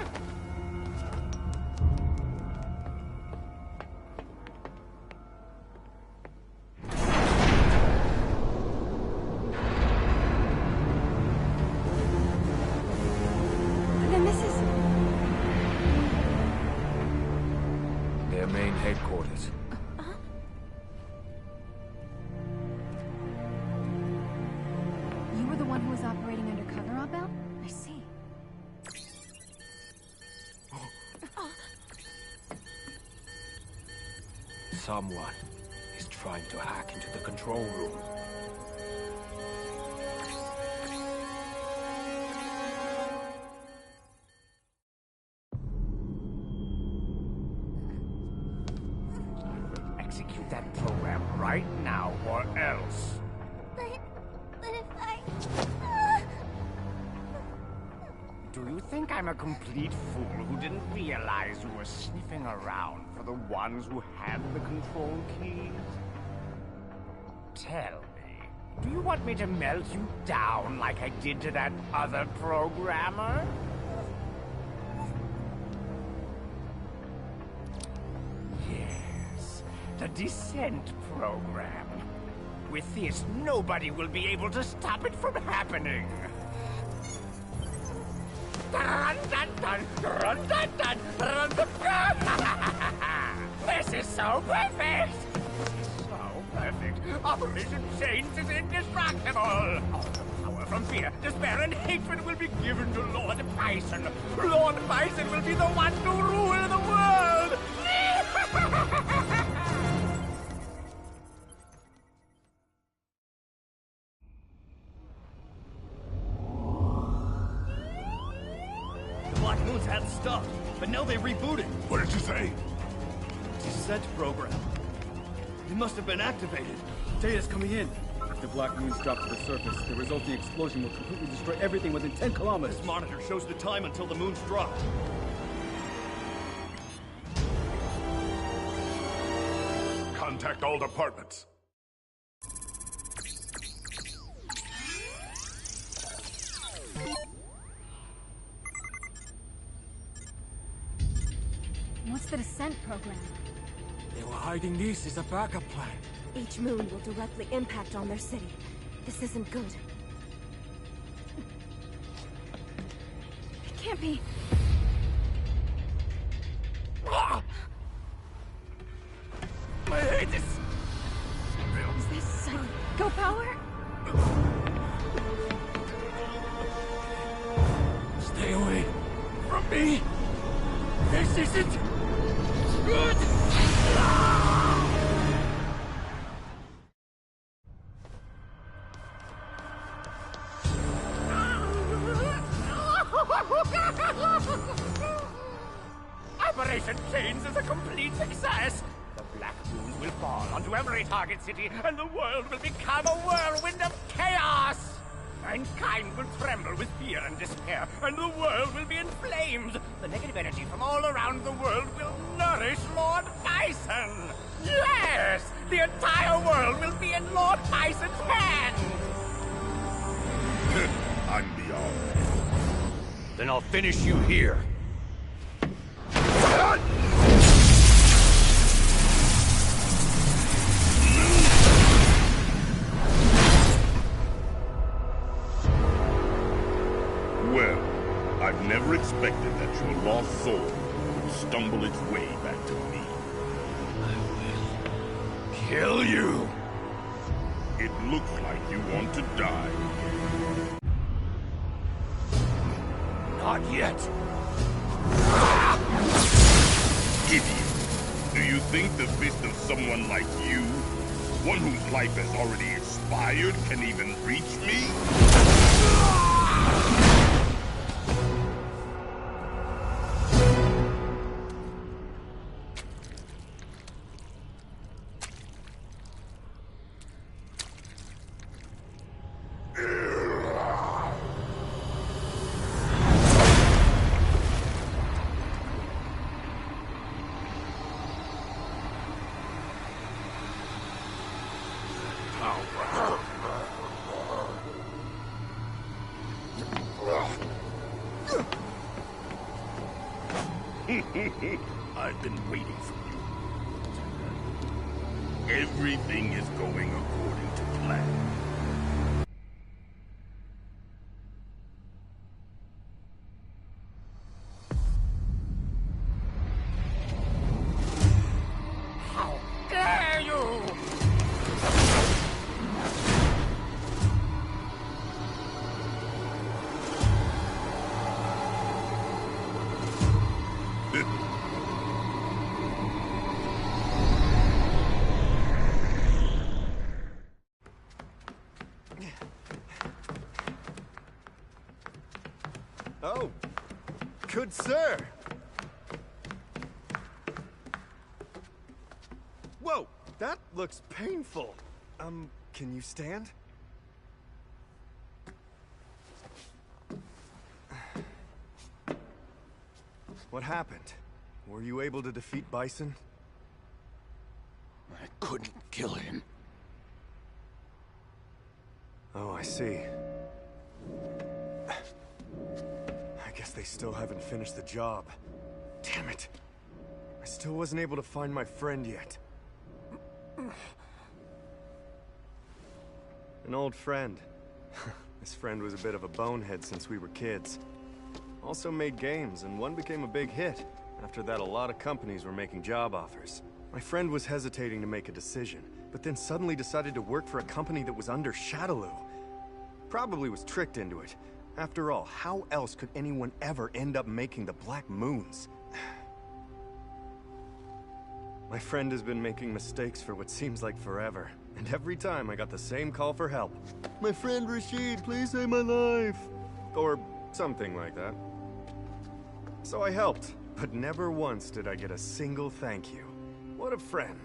Then this is... Their main headquarters. You were the one who was operating undercover, Abel? I see. Someone is trying to hack into the control room. Execute that program right now, or else. But if I... Do you think I'm a complete fool who didn't realize you were sniffing around for the ones who had the control keys? Tell me, Do you want me to melt you down like I did to that other programmer? Yes, the Descent program. With this, nobody will be able to stop it from happening. Dun, dun, dun, dun, dun, dun, dun, dun, dun. This is so perfect! So perfect. Operation Chains is indestructible! All the power from fear, despair, and hatred will be given to Lord Bison. Lord Bison will be the one to rule the world! The Black Moons had stopped, but now they rebooted. What did you say? Descent program. It must have been activated. Data's coming in. If the Black Moons drop to the surface, the resulting explosion will completely destroy everything within 10 kilometers. This monitor shows the time until the moons drop. Contact all departments. What's the Descent program? They were hiding this as a backup plan. Each moon will directly impact on their city. This isn't good. It can't be. I hate this! Is this psycho power? Stay away from me. This isn't good. Operation Chains is a complete success! The Black Moons will fall onto every target city, and the world will become a whirlwind of chaos! Mankind will tremble with fear and despair, and the world will be in flames! The negative energy from all around the world will nourish Lord Bison! Yes! The entire world will be in Lord Bison's hands! I'm beyond. Then I'll finish you here. Well, I've never expected that your lost soul would stumble its way back to me. Kill you! It looks like you want to die. Not yet. Idiot. Do you think the fist of someone like you, one whose life has already expired, can even reach me? I've been waiting for you. Everything is going according to plan. How dare you! Oh, good sir. Whoa, that looks painful. Can you stand? What happened? Were you able to defeat Bison? I couldn't kill him. Oh, I see. I guess they still haven't finished the job. Damn it. I still wasn't able to find my friend yet. An old friend. This friend was a bit of a bonehead since we were kids. Also made games, and one became a big hit. After that, a lot of companies were making job offers. My friend was hesitating to make a decision, but then suddenly decided to work for a company that was under Shadaloo. Probably was tricked into it. After all, how else could anyone ever end up making the Black Moons? My friend has been making mistakes for what seems like forever, and every time I got the same call for help. My friend Rashid, please save my life! Or something like that. So I helped, but never once did I get a single thank you. What a friend.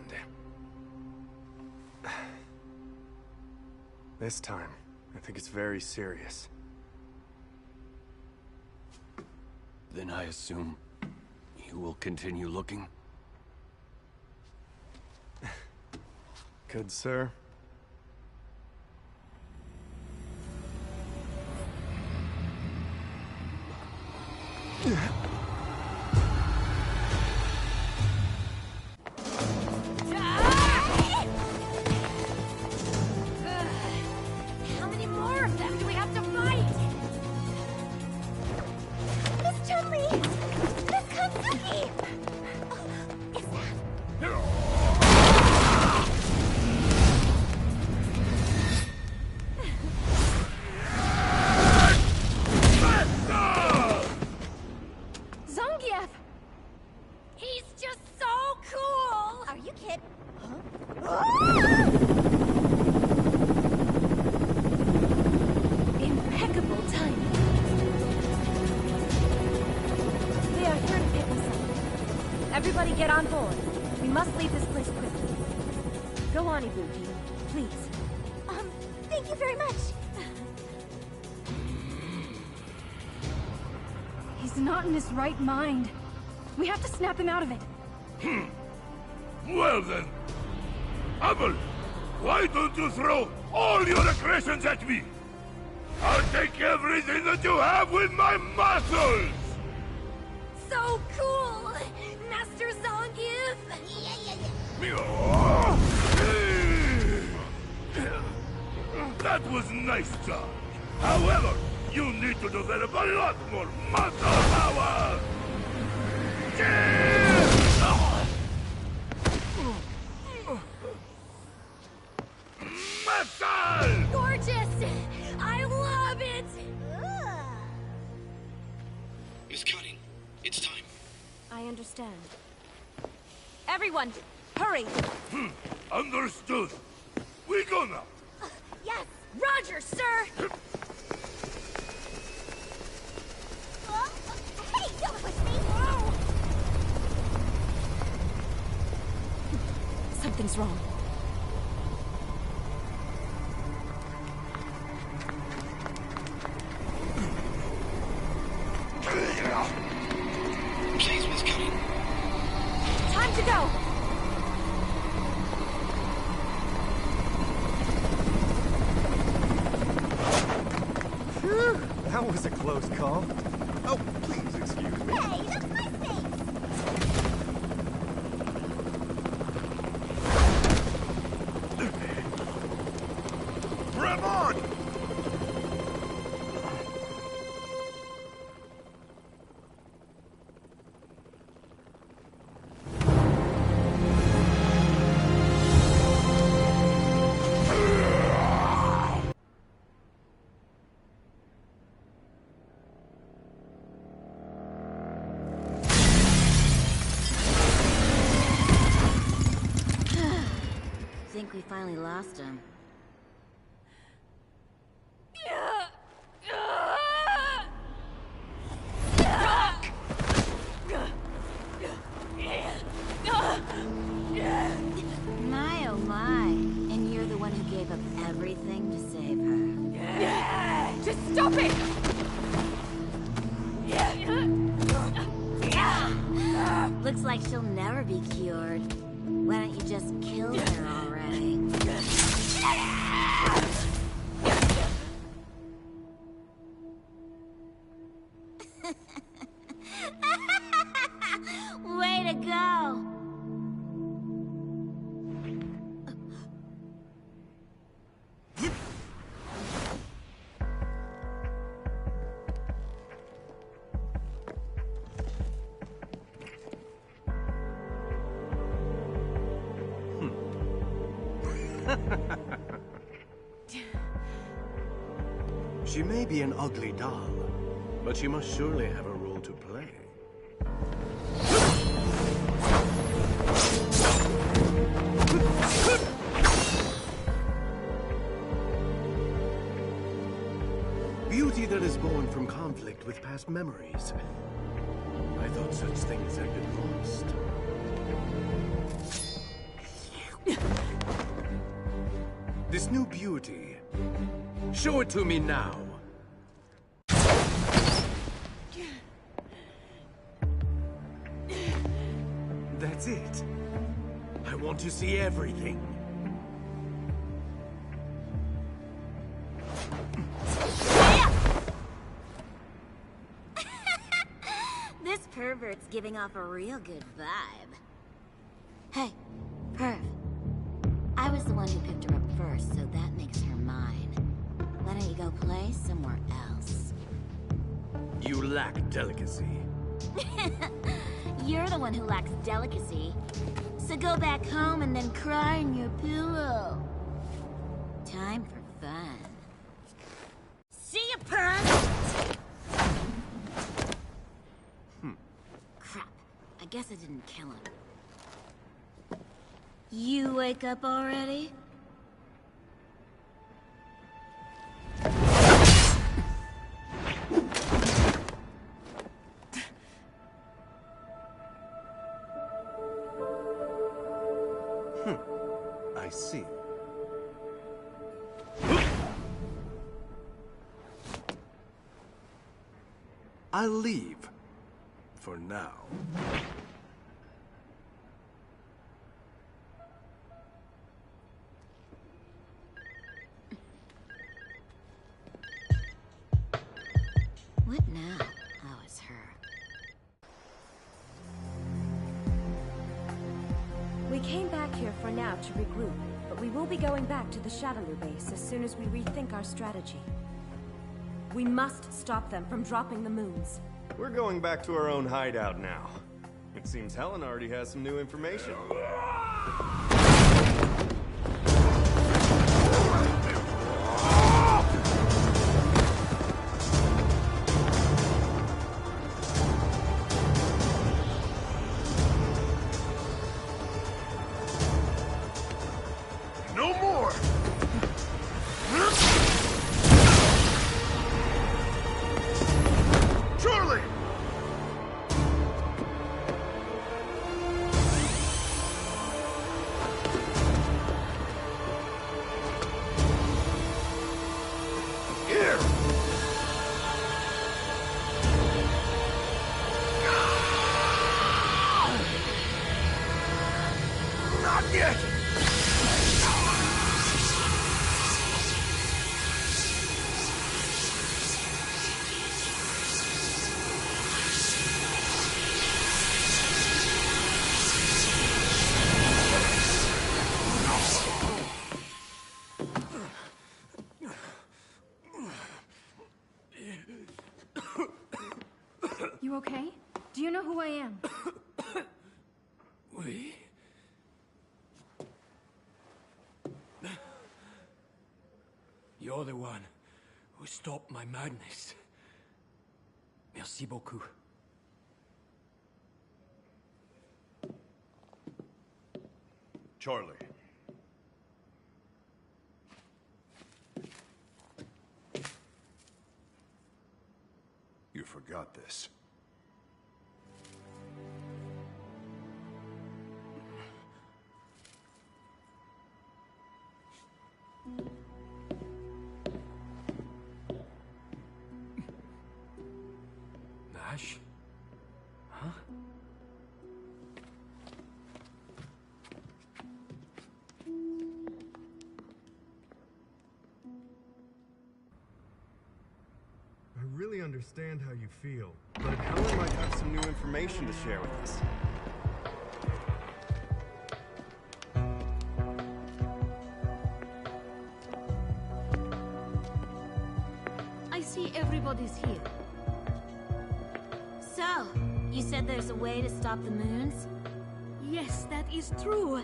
This time, I think it's very serious. Then I assume you will continue looking? Good, sir. How many more of them do we have to fight? Miss Chun-Li! Miss Kanzuki! Oh, is that... Zangief! He's just so cool! Are you kidding? Impeccable timing. They are here to pick us up. Everybody get on board. We must leave this place quickly. Go on, Ibuki. Please. Thank you very much. He's not in his right mind. We have to snap him out of it. Well then, Abel, why don't you throw all your aggressions at me? I'll take everything that you have with my muscles! So cool! Master Zangief! That was nice, John. However, you need to develop a lot more muscle power! Muscle! Gorgeous! I love it! Miss Cutting, it's time. I understand. Everyone, hurry! Understood. We go now. Yes! Roger, sir! Hey, don't push me! Something's wrong. Please, Miss Cutting. Time to go! Phew, that was a close call. Oh, please excuse me. Hey, that's my face! Grab on! Think we finally lost him. My oh my. And you're the one who gave up everything to save her. Just stop it! Looks like she'll never be cured. Why don't you just kill her already? Way to go! She may be an ugly doll, but she must surely have a role to play. Beauty that is born from conflict with past memories. I thought such things had been lost. This new beauty. Show it to me now. That's it. I want to see everything. This pervert's giving off a real good vibe. Hey, Perv. I was the one who picked her up first, so that makes her mine. Why don't you go play somewhere else? You lack delicacy. You're the one who lacks delicacy. So go back home and then cry in your pillow. Time for fun. See ya, Perv! Crap. I guess I didn't kill him. You wake up already? I see. I'll leave. For now. What now? Oh, it's her. We came back here for now to regroup, but we will be going back to the Shadaloo base as soon as we rethink our strategy. We must stop them from dropping the moons. We're going back to our own hideout now. It seems Helen already has some new information. No more! Charlie! Here! Not yet! You okay? Do you know who I am? We? You're the one who stopped my madness. Merci beaucoup. Charlie. You forgot this. Nash? Huh? I really understand how you feel, but Helen might have some new information to share with us. I see everybody's here. So, you said there's a way to stop the moons? Yes, that is true.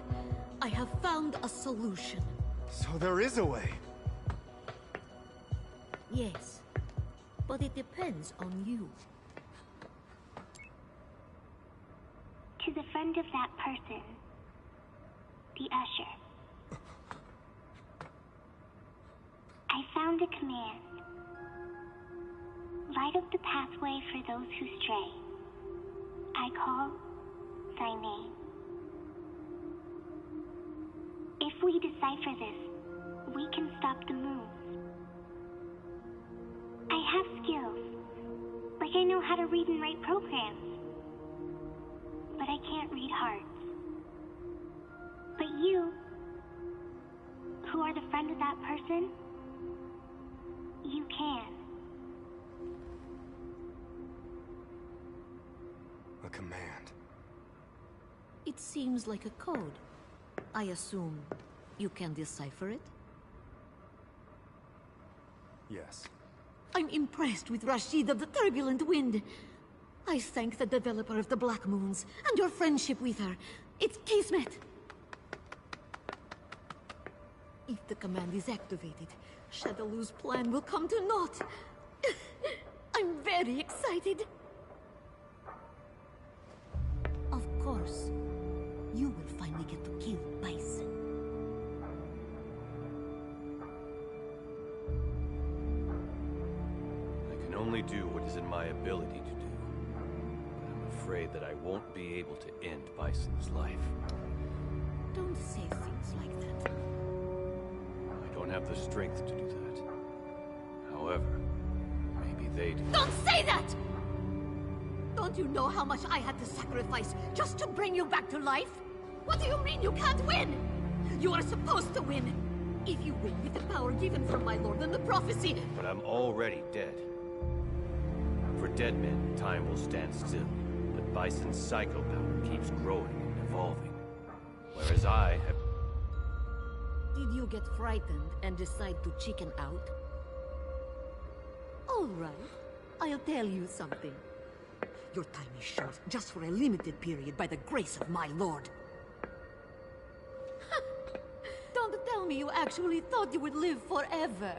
I have found a solution. So there is a way. Yes, but it depends on you. To the friend of that person, the Usher. I found a command. Light up the pathway for those who stray. I call thy name. If we decipher this, we can stop the moons. I have skills. Like I know how to read and write programs. But I can't read hearts. But you, who are the friend of that person, you can. A command. It seems like a code. I assume you can decipher it? Yes. I'm impressed with Rashid of the Turbulent Wind. I thank the developer of the Black Moons and your friendship with her. It's kismet. If the command is activated, Shadaloo's plan will come to naught. I'm very excited. Of course, you will finally get to kill Bison. I can only do what is in my ability to do. But I'm afraid that I won't be able to end Bison's life. Don't say things like that. I don't have the strength to do that. However, maybe they do. Don't say that! Don't you know how much I had to sacrifice just to bring you back to life? What do you mean you can't win? You are supposed to win. If you win with the power given from my lord and the prophecy... But I'm already dead. For dead men, time will stand still. But Bison's psycho power keeps growing and evolving. Whereas I have... Did you get frightened and decide to chicken out? All right. I'll tell you something. Your time is short, just for a limited period, by the grace of my lord. Don't tell me you actually thought you would live forever.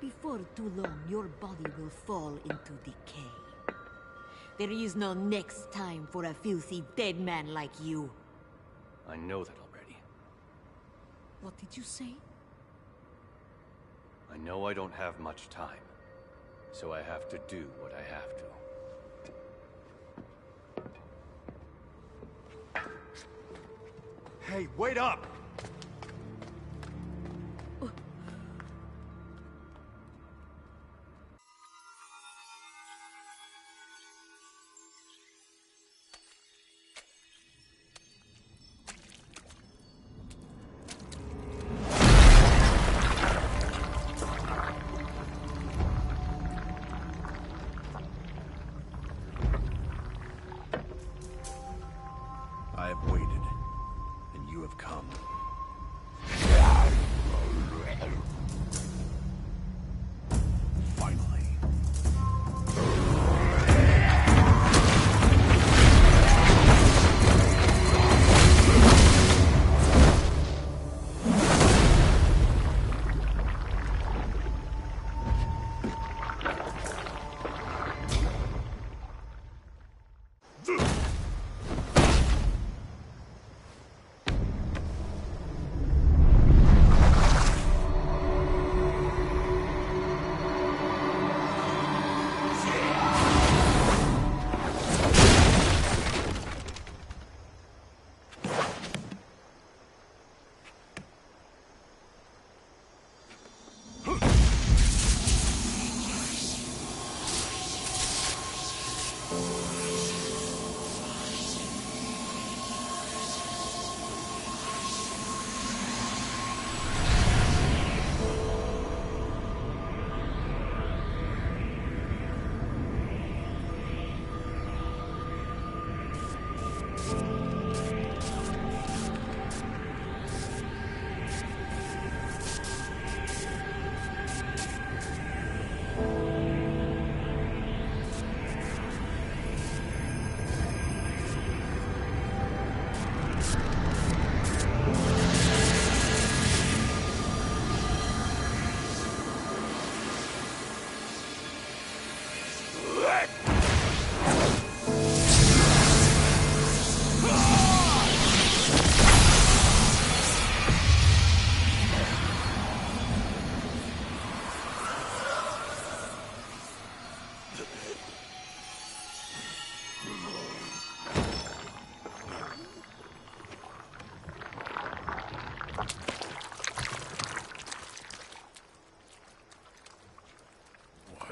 Before too long, your body will fall into decay. There is no next time for a filthy dead man like you. I know that already. What did you say? I know I don't have much time. So I have to do what I have to. Hey, wait up! I have waited, and you have come.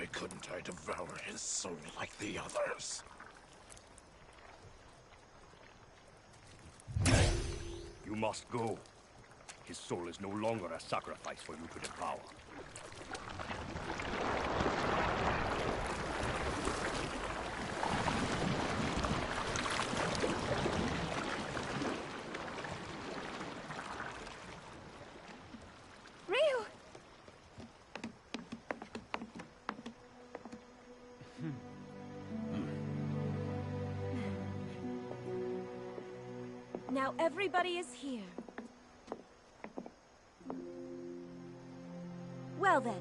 Why couldn't I devour his soul like the others? You must go. His soul is no longer a sacrifice for you to devour. Ryu! Now everybody is here. Well then,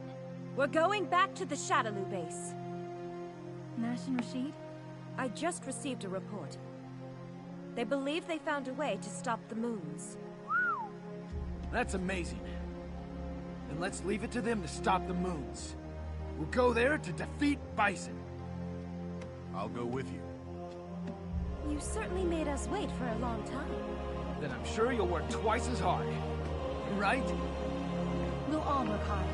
we're going back to the Shadaloo base. Nash and Rashid? I just received a report. They believe they found a way to stop the moons. That's amazing. Then let's leave it to them to stop the moons. We'll go there to defeat Bison. I'll go with you. You certainly made us wait for a long time. Then I'm sure you'll work twice as hard. Right? We'll all work hard.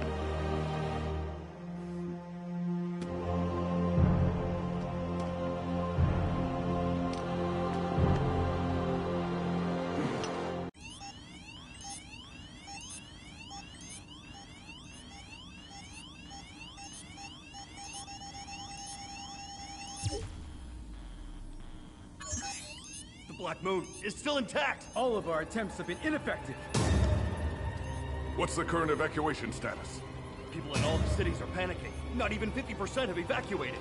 The Black Moon is still intact! All of our attempts have been ineffective. What's the current evacuation status? People in all the cities are panicking. Not even 50% have evacuated.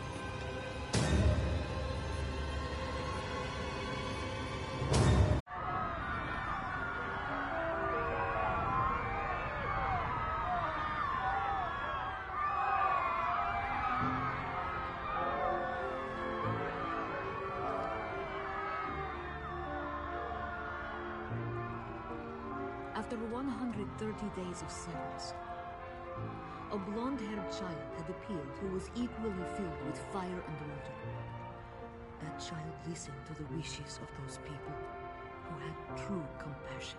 After 130 days of silence, a blonde-haired child had appeared who was equally filled with fire and water. That child listened to the wishes of those people who had true compassion.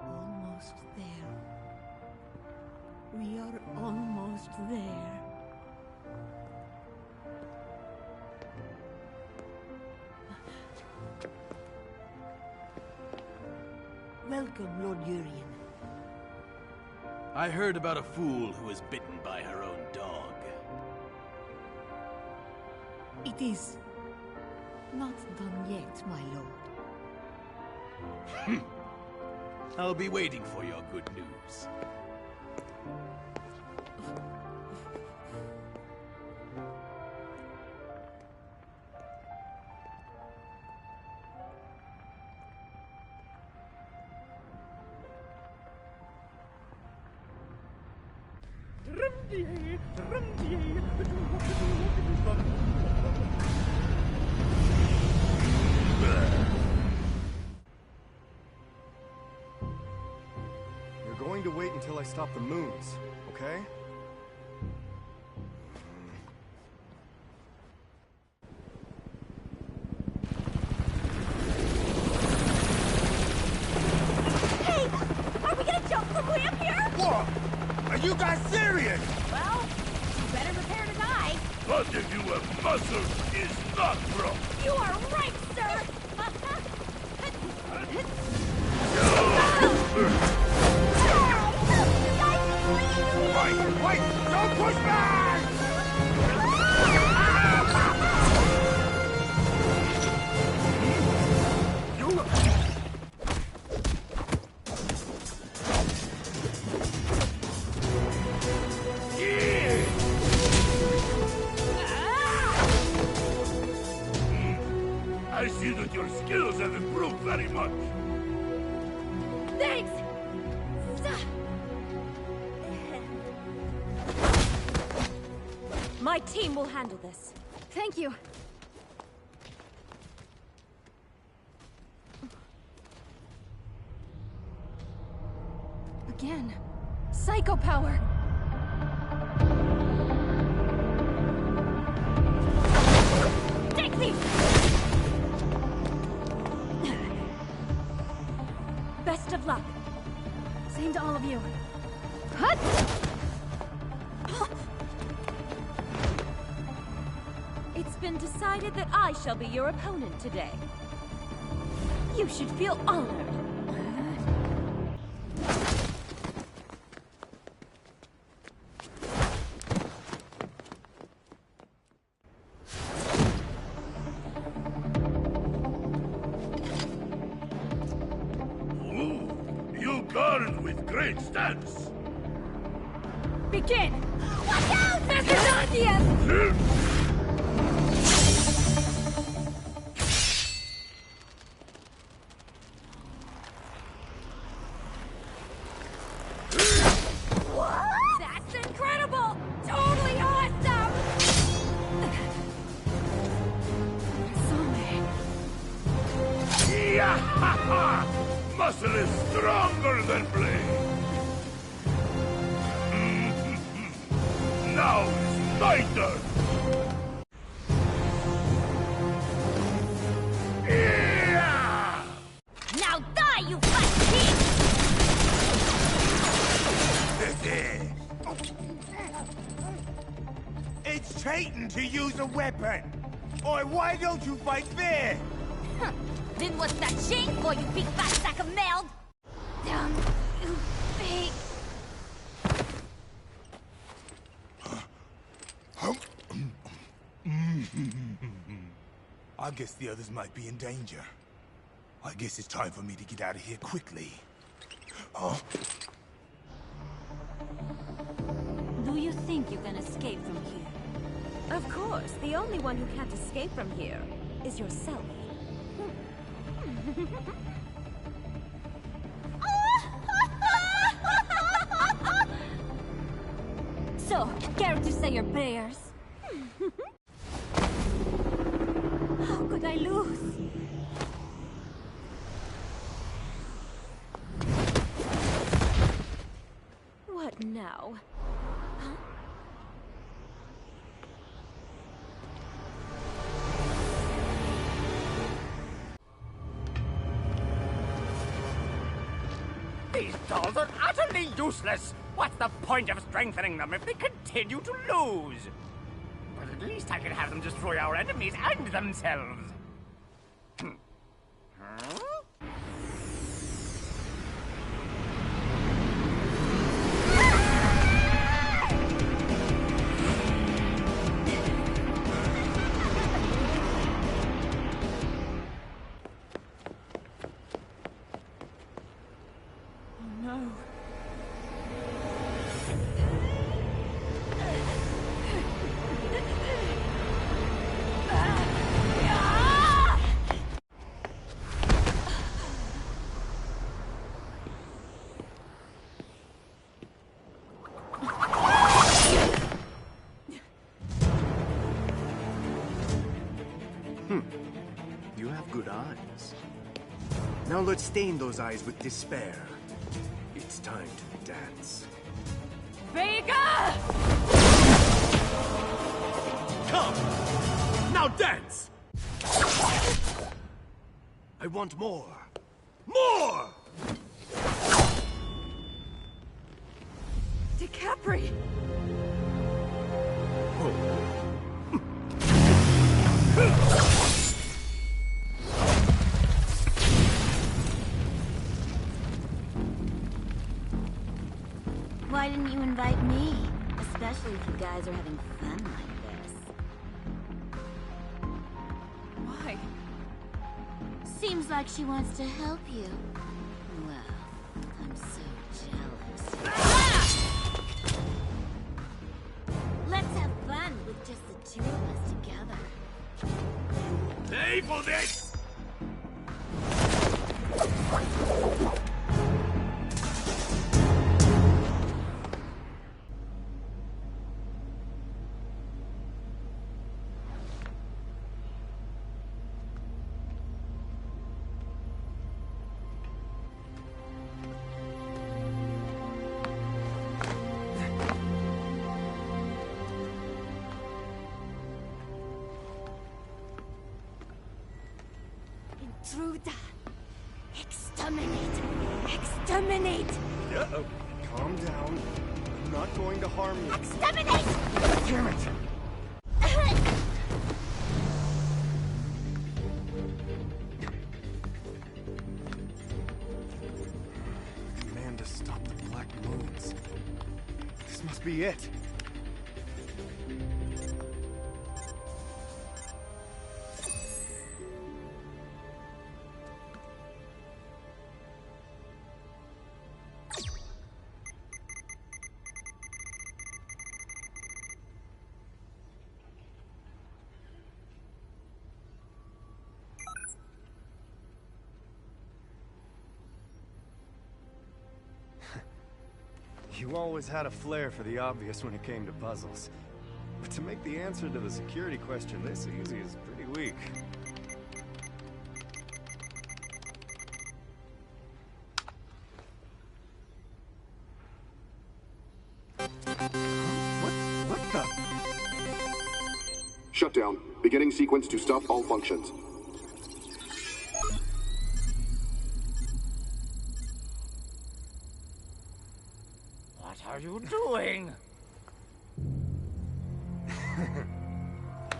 Almost there. We are almost there. Welcome, Lord Urien. I heard about a fool who was bitten by her own dog. It is not done yet, my lord. I'll be waiting for your good news. You're going to wait until I stop the moons, okay? Hey! Are we gonna jump from way up here? What? Are you guys serious? Well, you better prepare to die. But if you have muscle, is not broke. You are right, sir! Wait! Don't push back! I see that your skills have improved very much. Thanks! My team will handle this. Thank you. Again. Psycho power! Take these! you. Hut! It's been decided that I shall be your opponent today. You should feel honored. You guard with great stance. Begin! Watch out! There's the Nazis! That's incredible! Totally awesome! Yeah! Muscle is stronger than blade. Now it's my turn. Yeah! Now die, you fat It's cheating to use a weapon. Or why don't you fight fair? pig! Then what's that shame for, you big fat sack of meld? Damn, you big... I guess the others might be in danger. I guess it's time for me to get out of here quickly. Oh. Do you think you can escape from here? Of course. The only one who can't escape from here is yourself. So, care to say your prayers? How could I lose? What now? Huh? These dolls are utterly useless! What's the point of strengthening them if they continue to lose? But at least I can have them destroy our enemies and themselves. Huh? No. You have good eyes. Now let's stain those eyes with despair. It's time to dance. Vega! Come! Now dance! I want more. More! DiCapri! Why didn't you invite me? Especially if you guys are having fun like this. Why? Seems like she wants to help you. Well, I'm so jealous. Let's have fun with just the two of us together. Pay for this! Intruder! Exterminate! Exterminate! Uh-oh. Calm down. I'm not going to harm you. Exterminate! Damn it! Command to stop the Black Moons. This must be it. You always had a flair for the obvious when it came to puzzles. But to make the answer to the security question this easy is pretty weak. What the? Shutdown. Beginning sequence to stop all functions. What are you doing?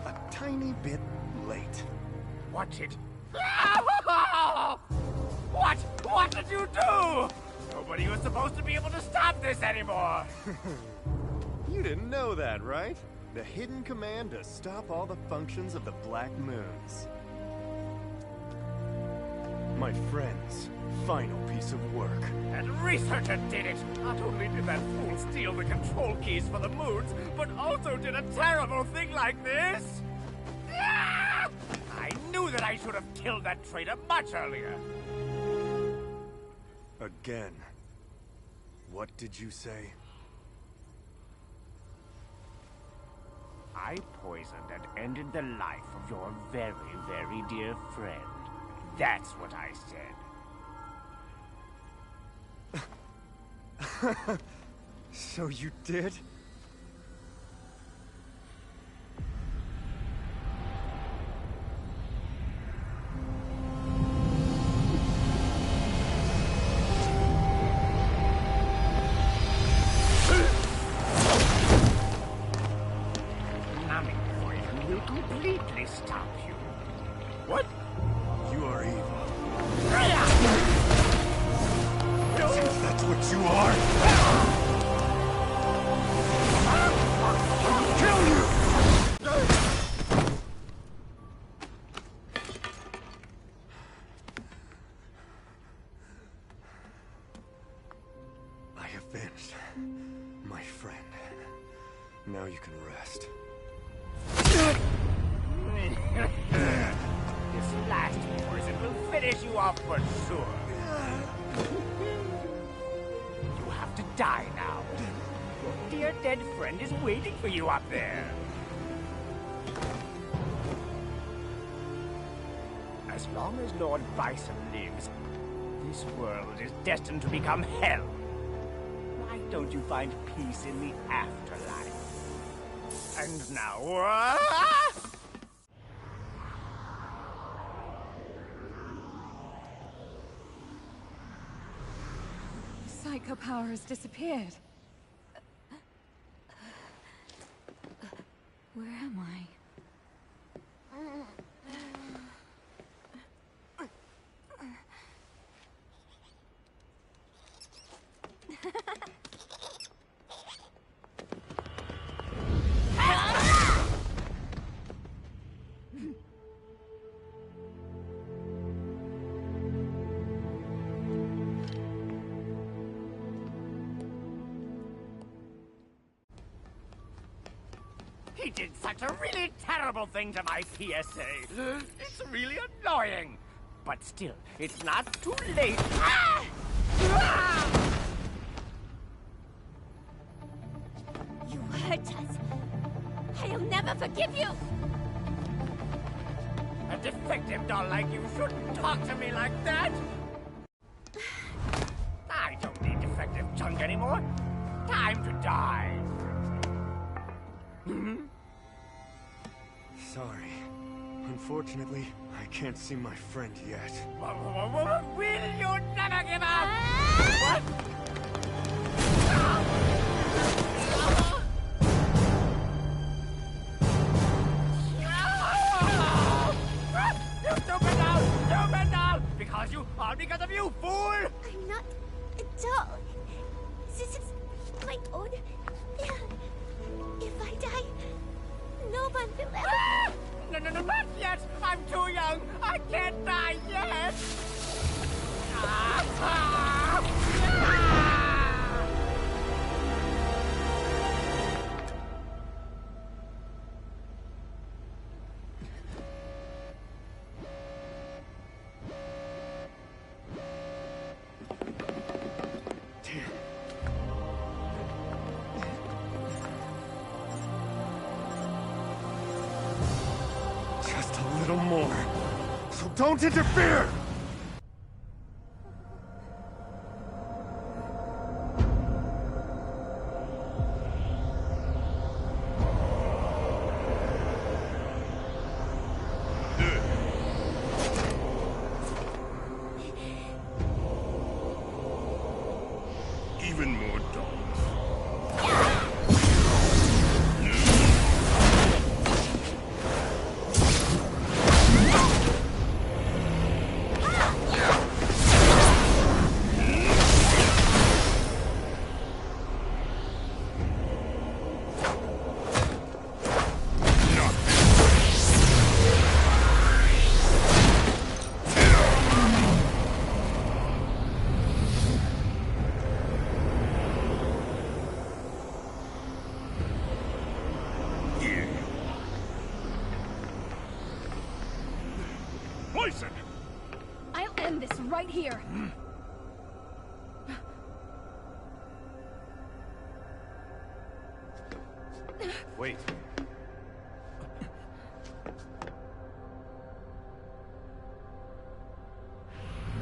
A tiny bit late. Watch it. What did you do? Nobody was supposed to be able to stop this anymore. You didn't know that, right? The hidden command to stop all the functions of the Black Moons. My friend's final piece of work. That researcher did it! Not only did that fool steal the control keys for the moons, but also did a terrible thing like this! Ah! I knew that I should have killed that traitor much earlier! Again. What did you say? I poisoned and ended the life of your very, very dear friend. That's what I said. So you did? Numbing poison will completely stop you. What? You are evil. No. Since that's what you are. I'll kill you! I avenged my friend. Now you can rest. This last poison will finish you off for sure. You have to die now. Your dear dead friend is waiting for you up there. As long as Lord Bison lives, this world is destined to become hell. Why don't you find peace in the afterlife? And now, Psycho power has disappeared. Where am I? he did such a really terrible thing to my PSA. It's really annoying. But still, it's not too late. Ah! Ah! You hurt us. I'll never forgive you. A defective doll like you shouldn't talk to me like that. I don't need defective junk anymore. Time to die. Sorry. Unfortunately, I can't see my friend yet. Will you never give up? What? All because of you, fool! I'm not a doll. This is my own will. If I die, no one will ever... Ah! No, not yet! I'm too young! I can't die yet! Just a little more. So don't interfere! Even more dogs. Bison! I'll end this right here. Wait.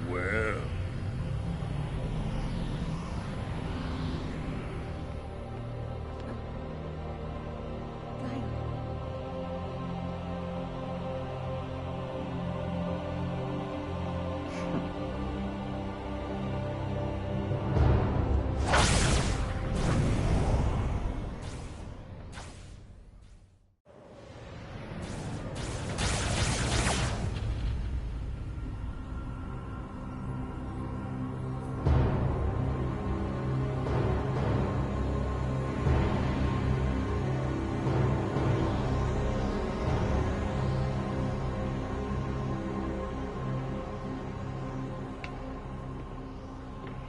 Well...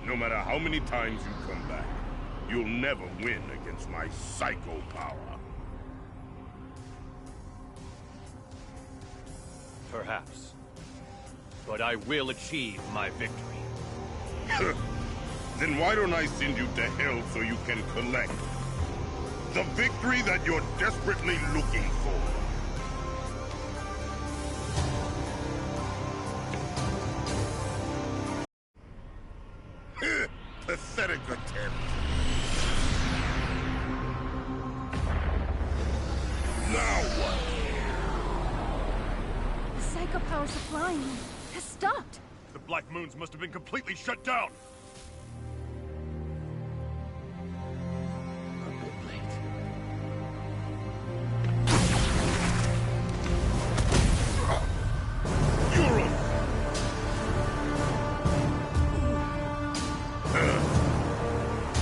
No matter how many times you come back, you'll never win against my psycho power. Perhaps. But I will achieve my victory. Then why don't I send you to hell so you can collect the victory that you're desperately looking for? Pathetic attempt. Now what? The psycho power supplying me has stopped. The Black Moons must have been completely shut down.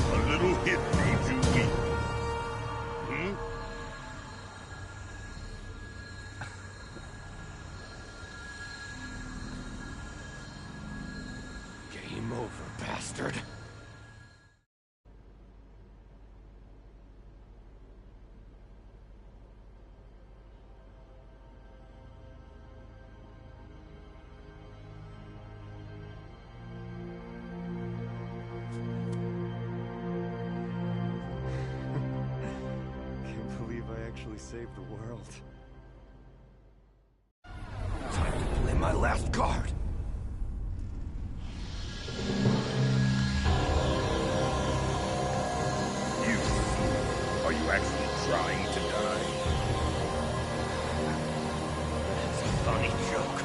A little hit made you weak. Hmm? Game over, bastard. Can't believe I actually saved the world. Time to play my last card. You fool. Are you actually trying to die? It's a funny joke.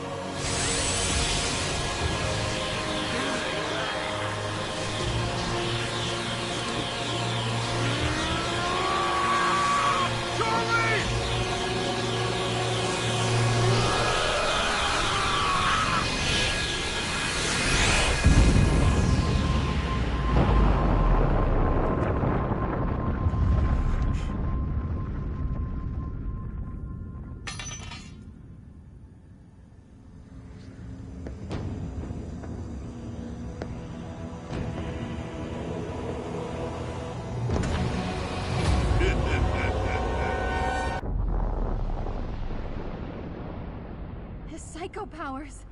Psycho powers.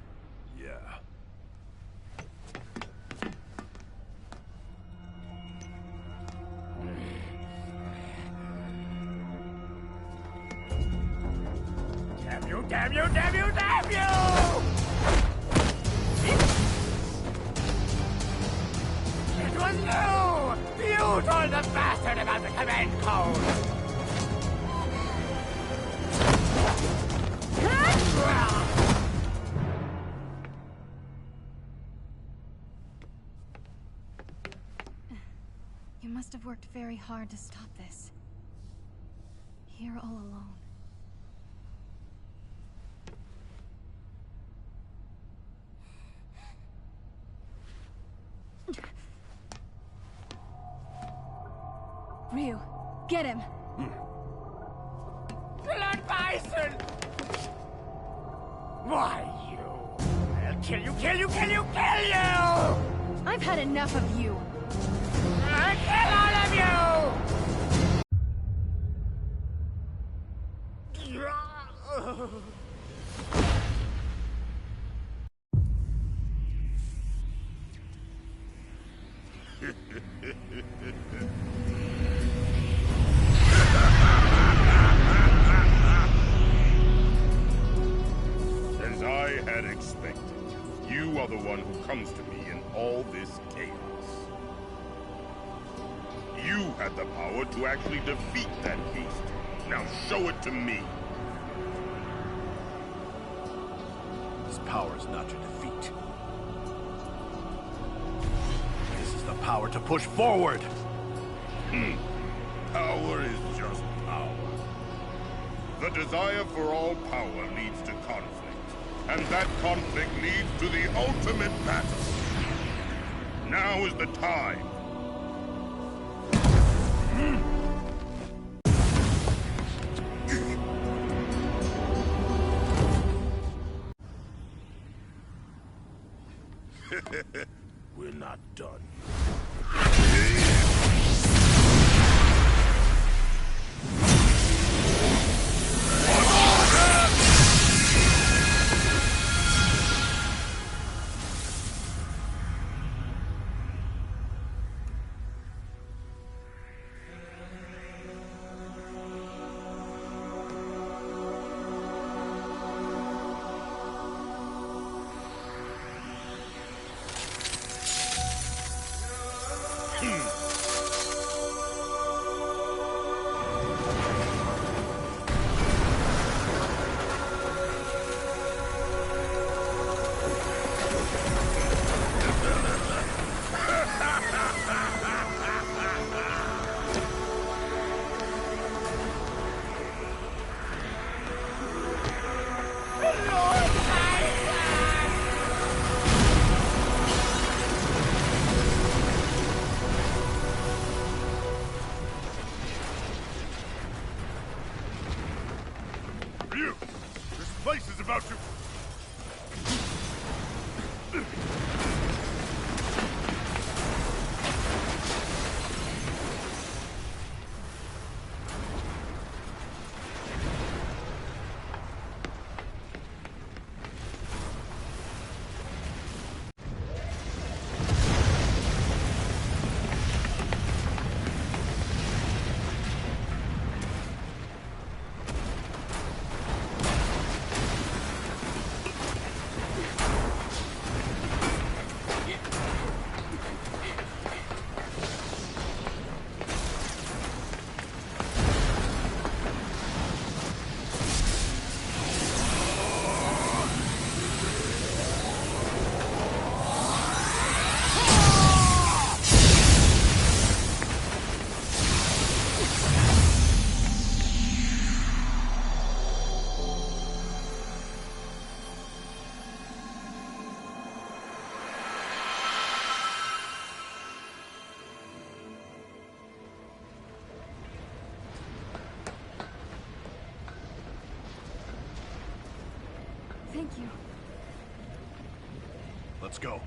Yeah. Damn you, damn you, damn you, damn you! It was you! You told the bastard about the command code! You must have worked very hard to stop this. Here all alone. Ryu, get him! Blood Bison! Why, you? I'll kill you, kill you, kill you, kill you! I've had enough of you! I'll kill all of you! As I had expected, you are the one who comes to me in all this chaos. You had the power to actually defeat that beast. Now show it to me. This power is not to defeat. This is the power to push forward! Power is just power. The desire for all power leads to conflict, and that conflict leads to the ultimate battle. Now is the time. We're not done. Ryu, this place is about to... Thank you. Let's go.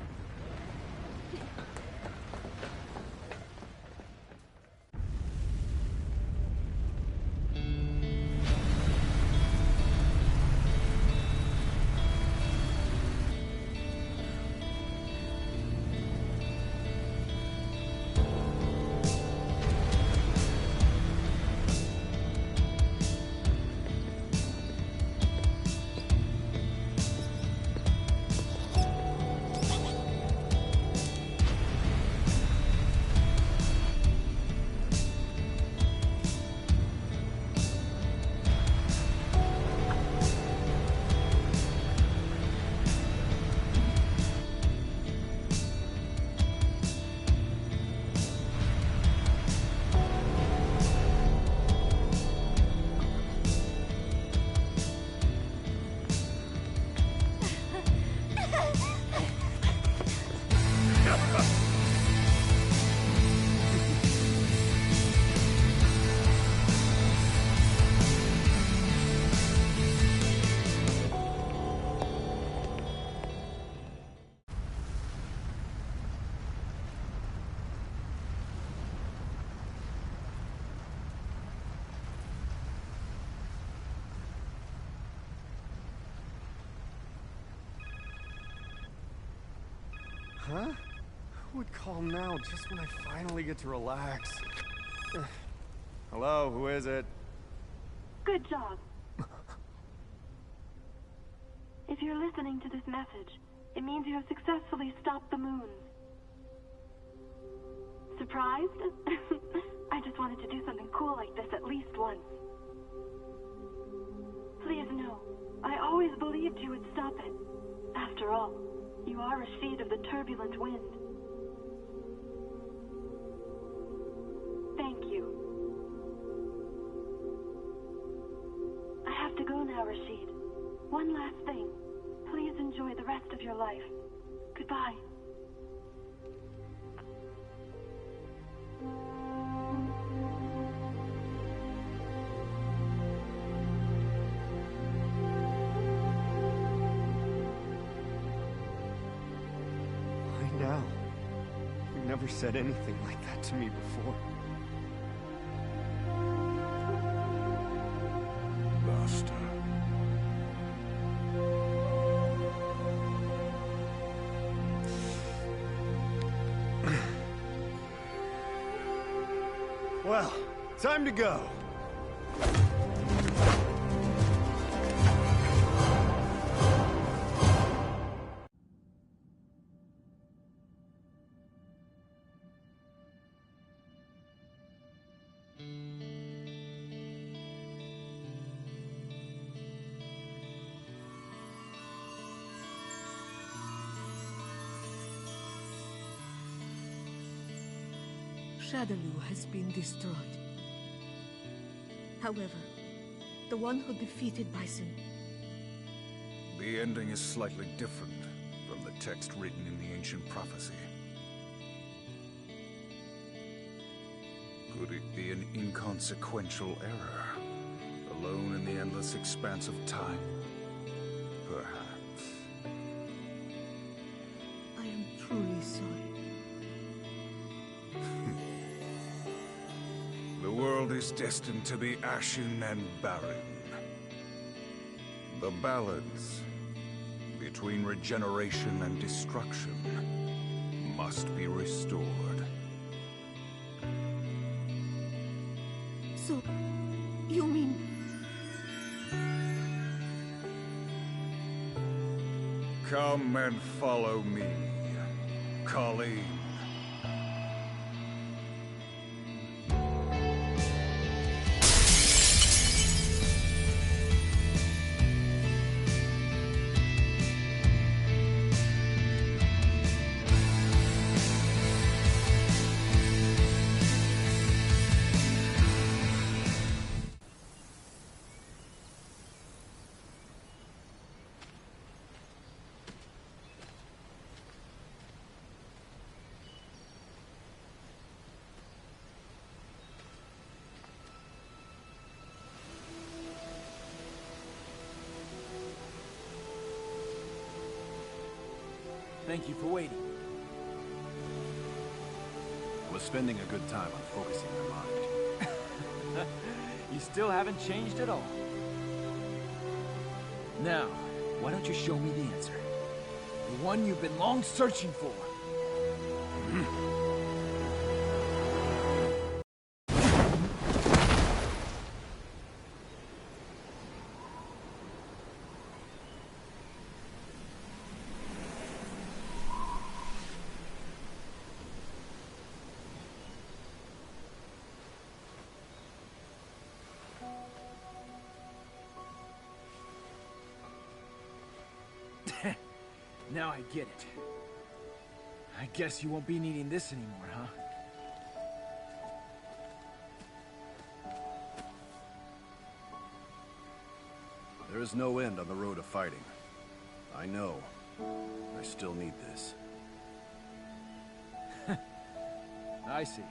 Huh? Who would call now, just when I finally get to relax? Hello, who is it? Good job. If you're listening to this message, it means you have successfully stopped the moons. Surprised? I just wanted to do something cool like this at least once. Please know, I always believed you would stop it. After all, you are Rashid of the turbulent wind. Thank you. I have to go now, Rashid. One last thing. Please enjoy the rest of your life. Goodbye. Why now? You never said anything like that to me before. Master. Well, time to go. Shadaloo has been destroyed. However, the one who defeated Bison... The ending is slightly different from the text written in the ancient prophecy. Could it be an inconsequential error? Alone in the endless expanse of time? Perhaps. I am truly sorry. The world is destined to be ashen and barren. The balance between regeneration and destruction must be restored. So, you mean... Come and follow me, Colleen. Thank you for waiting. I was spending a good time on focusing my mind. You still haven't changed at all. Now, why don't you show me the answer? The one you've been long searching for. Now I get it. I guess you won't be needing this anymore, huh? There is no end on the road of fighting. I know. I still need this. I see.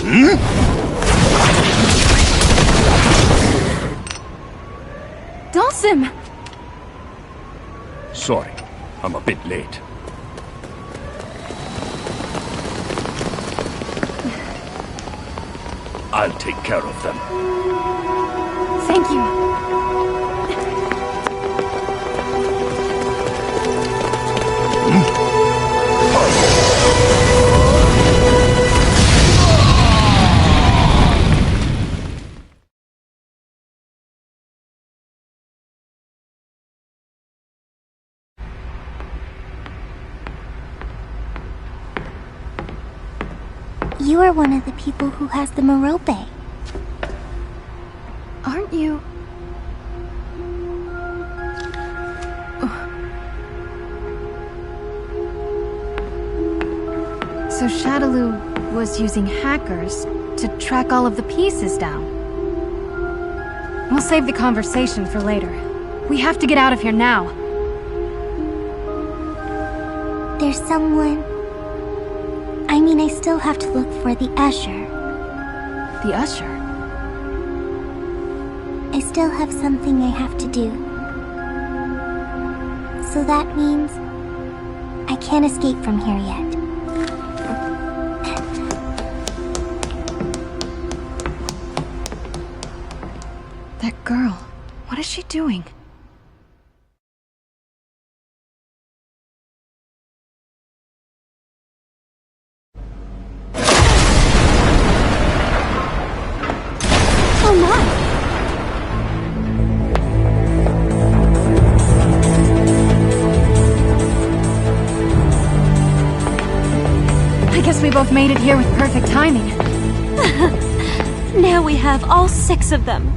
Hmm? awesome! Sorry, I'm a bit late. I'll take care of them. Thank you. You are one of the people who has the Merope. Aren't you? So Shadaloo was using hackers to track all of the pieces down. We'll save the conversation for later. We have to get out of here now. There's someone... I mean, I still have to look for the Usher. The Usher? I still have something I have to do. So that means... I can't escape from here yet. That girl. What is she doing? Oh my! I guess we both made it here with perfect timing. Now we have all 6 of them.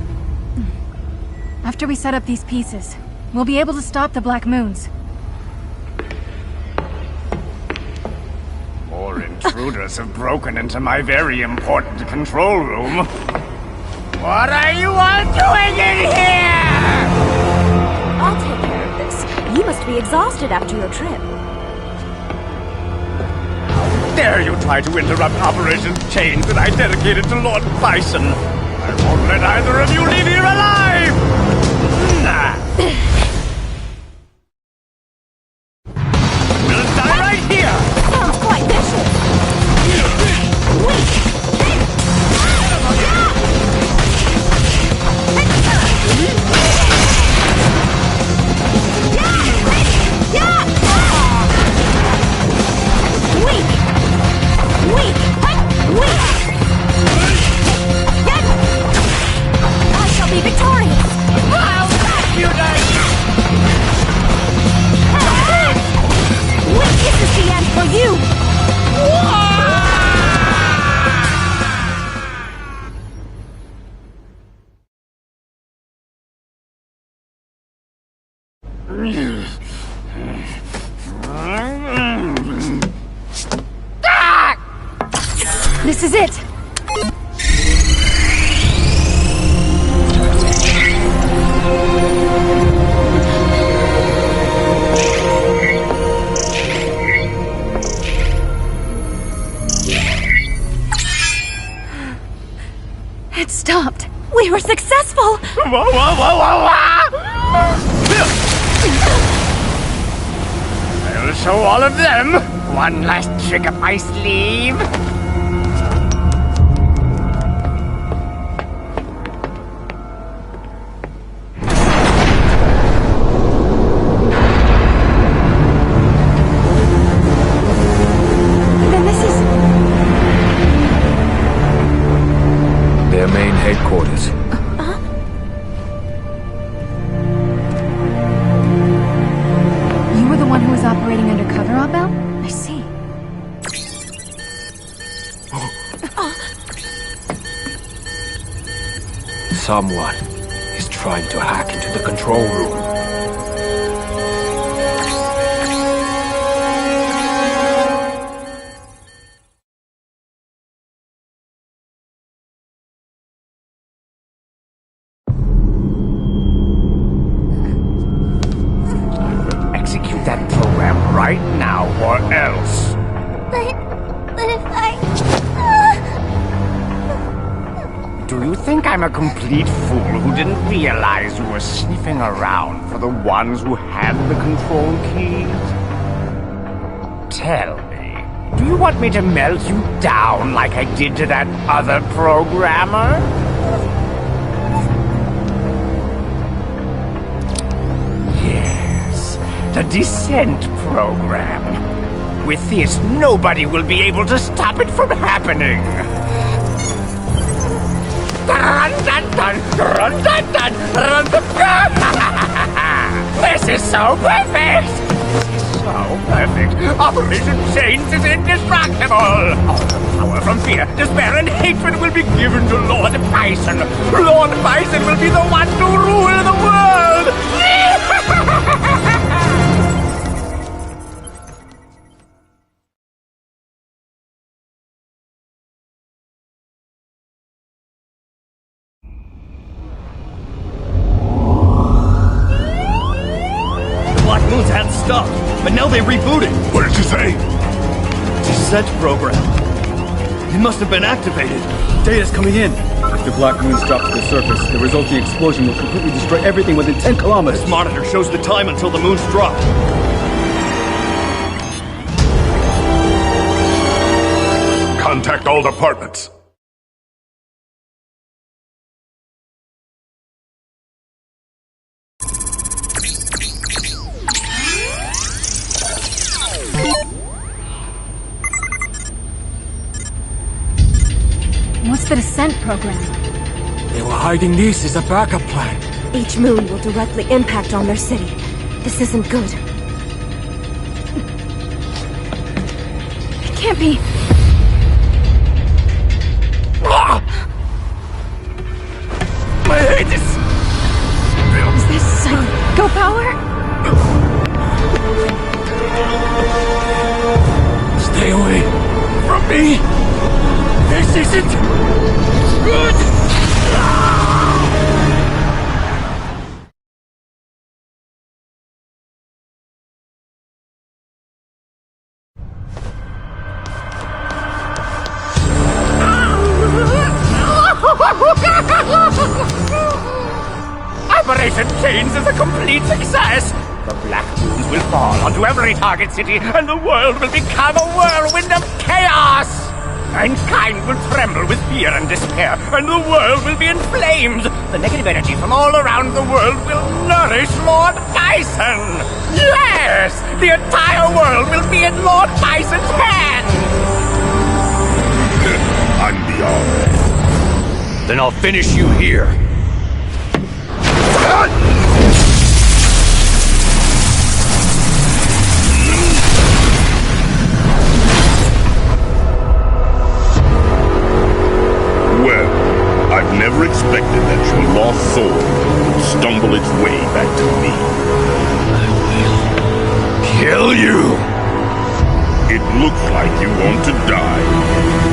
After we set up these pieces, we'll be able to stop the Black Moons. More intruders have broken into my very important control room. What are you all doing in here? I'll take care of this. You must be exhausted after your trip. Dare you try to interrupt Operation Change that I dedicated to Lord Bison? I won't let either of you leave here alive! Nah. We'll die right here! Sounds quite vicious. I shall be victorious! I'll back you guys! Wait, this is the end for you! This is it! It stopped! We were successful! Whoa, whoa, whoa, whoa, whoa! I'll show all of them one last trick up my sleeve. Then this is... Their main headquarters. You were the one who was operating undercover, Abel? I see. Someone is trying to hack into the control room. Execute that program right now, or else. But if I... Do you think I'm a complete fool who didn't realize you were sniffing around for the ones who had the control keys? Tell me, do you want me to melt you down like I did to that other programmer? Yes, the Descent program. With this, nobody will be able to stop it from happening. Run, dun, dun, run, dun, dun, run, dun, dun. This is so perfect! This is so perfect. Operation Chains is indestructible! All the power from fear, despair, and hatred will be given to Lord Bison. Lord Bison will be the one to rule the world! Stopped, but now they rebooted. What did you say? Descent program. It must have been activated. Data's coming in. If the Black Moons drop to the surface, the resulting explosion will completely destroy everything within 10 kilometers. This monitor shows the time until the moons drop. Contact all departments. What's the Descent program? They were hiding this as a backup plan. Each moon will directly impact on their city. This isn't good. It can't be. My head is... Is this psycho power? Stay away from me! This isn't good! Operation Chains is a complete success! The Black Moons will fall onto every target city, and the world will become a whirlwind of chaos! Mankind will tremble with fear and despair, and the world will be in flames! The negative energy from all around the world will nourish Lord Bison! Yes! The entire world will be in Lord Bison's hands! I'm beyond. Then I'll finish you here. Well, I've never expected that your lost soul would stumble its way back to me. I will kill you! It looks like you want to die.